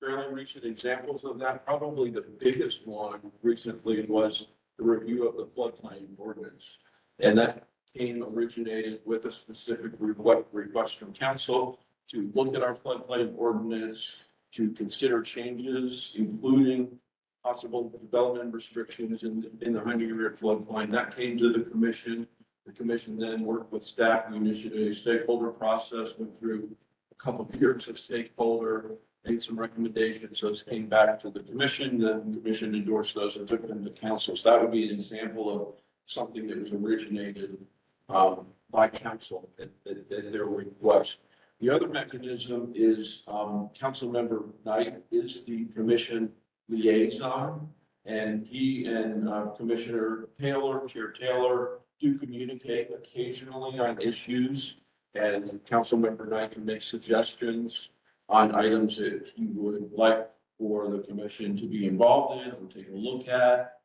fairly recent examples of that, probably the biggest one recently was the review of the floodplain ordinance. And that originated with a specific request from council to look at our floodplain ordinance, to consider changes, including possible development restrictions in the 100-year floodplain. That came to the commission. The commission then worked with staff and initiated a stakeholder process, went through a couple of years of stakeholder, made some recommendations. Those came back to the commission. The commission endorsed those and took them to council. So that would be an example of something that was originated by council at their request. The other mechanism is council member night is the commission
liaison. And he and Commissioner Taylor, Chair Taylor, do communicate occasionally on issues. And Councilmember Knight can make suggestions on items that he would like for the commission to be involved in or take a look at.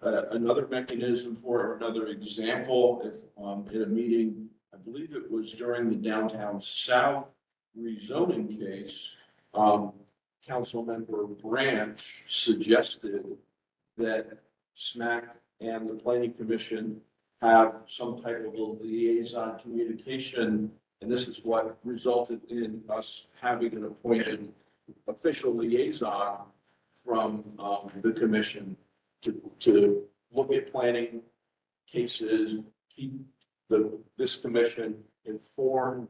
Another mechanism for another example, if in a meeting, I believe it was during the downtown south rezoning case, Councilmember Branch suggested that SMAC and the Planning Commission have some type of a liaison communication. And this is what resulted in us having an appointed official liaison from the commission to look at planning cases, keep this commission informed,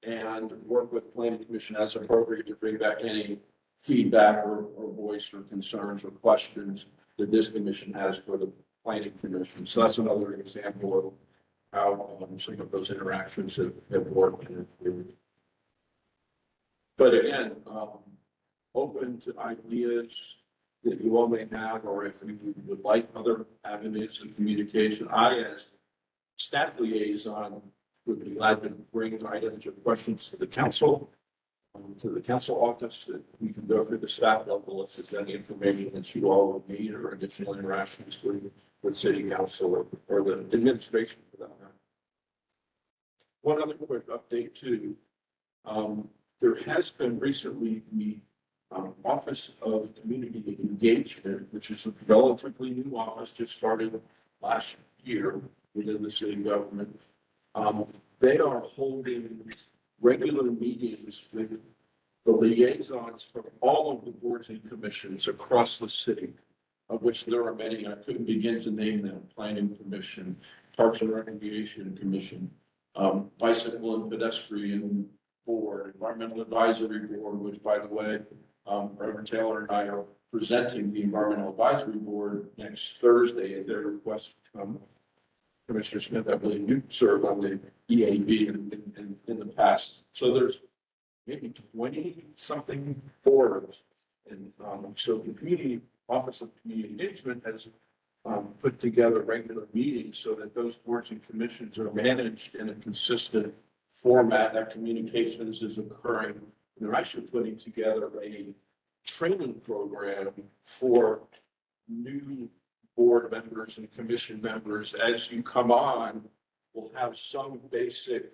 and work with planning commission as appropriate to bring back any feedback or voice or concerns or questions that this commission has for the planning commission. So that's another example of how some of those interactions have worked. But again, open to ideas that you all may have, or if you would like other avenues of communication. I, as staff liaison, would be glad to bring items or questions to the council office, that we can go through the staff level if there's any information that you all would need or additional interactions with city council or the administration for that matter. One other quick update too. There has been recently the Office of Community Engagement, which is a relatively new office, just started last year within the city government. They are holding regular meetings with the liaisons from all of the boards and commissions across the city, of which there are many. I couldn't begin to name them: Planning Commission, Parks and Recreation Commission, Bicycle and Pedestrian Board, Environmental Advisory Board, which, by the way, Reverend Taylor and I are presenting the Environmental Advisory Board next Thursday at their request. Commissioner Smith, I believe you served on the EAB in the past. So there's maybe 20 something boards. And so the community Office of Community Engagement has put together regular meetings so that those boards and commissions are managed in a consistent format, that communications is occurring. And they're actually putting together a training program for new board members and commission members. As you come on, we'll have some basic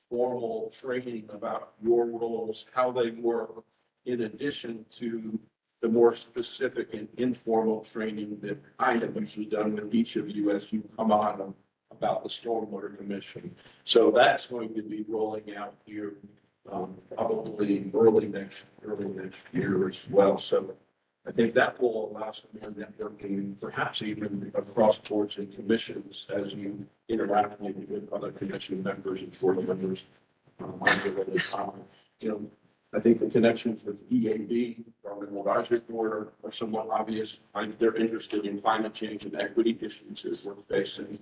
formal training about your roles, how they work, in addition to the more specific and informal training that I have usually done with each of you as you come on about the Stormwater Commission. So that's going to be rolling out here probably early next year as well. So I think that will allow some more networking, perhaps even across boards and commissions as you interact maybe with other commission members and board members. I think the connections with EAB, Environmental Advisory Board, are somewhat obvious. They're interested in climate change and equity issues that we're facing.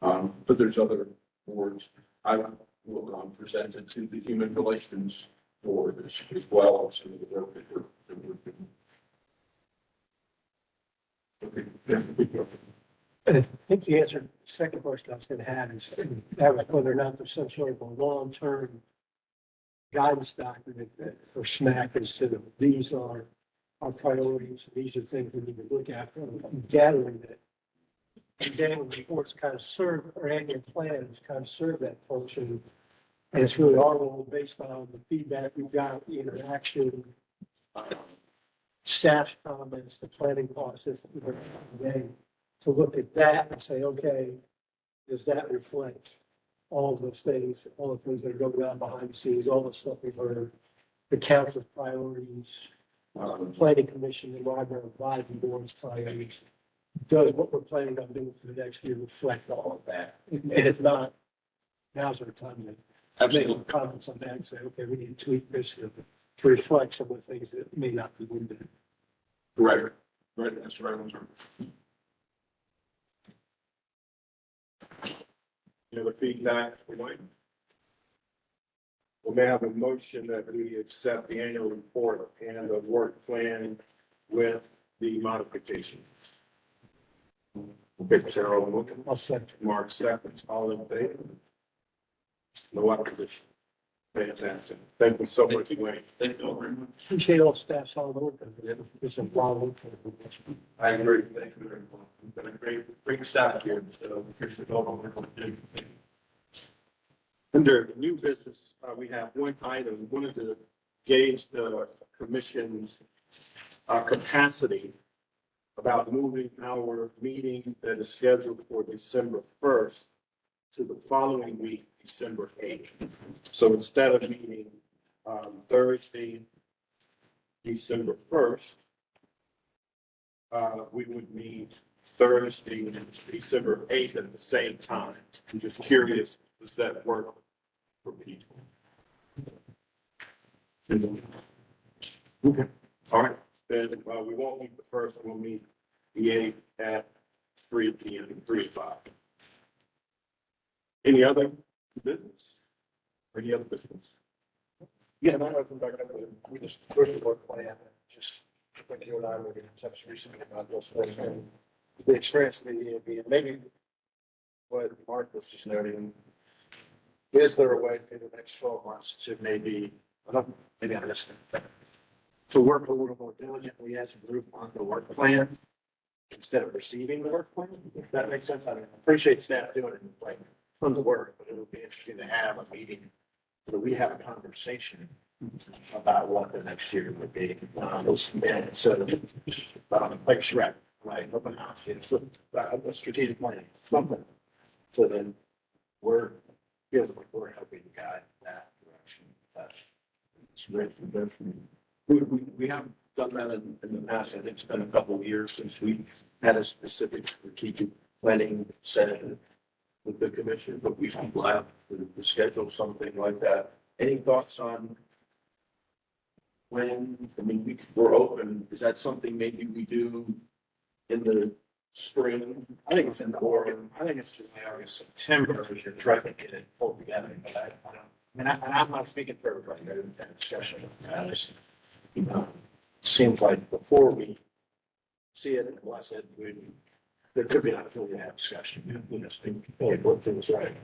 But there's other boards. I will present it to the Human Relations Board as well as some of the work that we're doing.
And I think you answered the second question I was going to have is whether or not there's some sort of a long-term guidance document for SMAC as to these are our priorities. These are things we need to look at. I'm gathering that annual reports kind of serve, or annual plans kind of serve that function. And it's really our role based on the feedback we've got, the interaction, staff comments, the planning process that we're today, to look at that and say, okay, does that reflect all of those things, all the things that are going on behind the scenes, all the stuff we've heard, the council's priorities, the planning commission, the library advisory board's priorities? Does what we're planning on doing for the next year reflect all of that? And if not, now's our time to make comments on that and say, okay, we need to tweak this to reflect some of the things that may not be in there.
Right, that's right.
Any other feedback? We may have a motion that we accept the annual report and the work plan with the modification. Okay, Sarah,
I'll second.
Mark seconds, all in favor? No opposition. Fantastic. Thank you so much, Wayne.
Thank you all very much.
Appreciate all staffs all over. It's involved.
I agree. Thank you very much. You've been a great staff here, so here's the goal.
Under new business, we have one item, wanted to gauge the commission's capacity about moving our meeting that is scheduled for December 1st to the following week, December 8th. So instead of meeting Thursday, December 1st, we would meet Thursday, December 8th at the same time. I'm just curious, does that work for people? Okay, all right. Then we won't meet the 1st, we'll meet the 8th at 3 p.m., 3 o'clock. Any other business? Or any other business?
Yeah, and I know from back up, we just, where's the work plan? Just, I think you and I were in touch recently about this thing, and the experience of the EAB, and maybe what Mark was just noting, is there a way in the next 12 months to maybe, I don't, maybe I'm listening, to work a little more diligently as a group on the work plan instead of receiving the work plan, if that makes sense? I mean, I appreciate staff doing it, like, from the work, but it would be interesting to have a meeting where we have a conversation about what the next year would be. And so, like Shrek, like open house, it's a strategic plan, something. So then we're, we're helping guide that direction. That's great.
We haven't done that in the past. I think it's been a couple of years since we had a specific strategic planning session with the commission, but we'd be glad to schedule something like that. Any thoughts on when? I mean, we're open. Is that something maybe we do in the spring?
I think it's in the Oregon. I think it's July, August, September, as you're trying to get it pulled together. But I mean, I'm not speaking for everybody, there's that discussion. I just, it seems like before we see it and bless it, there could be an opportunity to have discussion. What things right.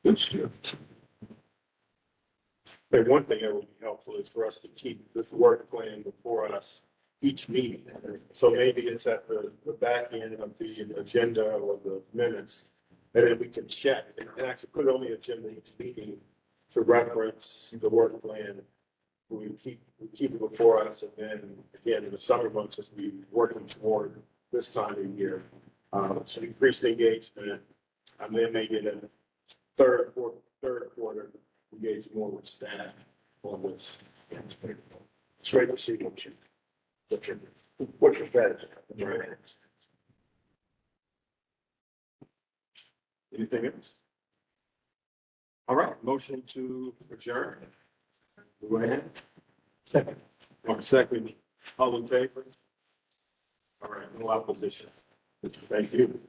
Good stuff. But one thing that would be helpful is for us to keep this work plan before us each meeting. So maybe it's at the back end of the agenda or the minutes, and then we can check and actually put it on the agenda each meeting to reference the work plan. We keep it before us, and then again, in the summer months, as we working toward this time of year, so increase the engagement, and then maybe in the third quarter, engage more with staff on this. It's great to see what your strategy. Right. Anything else? All right, motion to adjourn. Go ahead.
Second.
Second, all in favor? All right, no opposition. Thank you.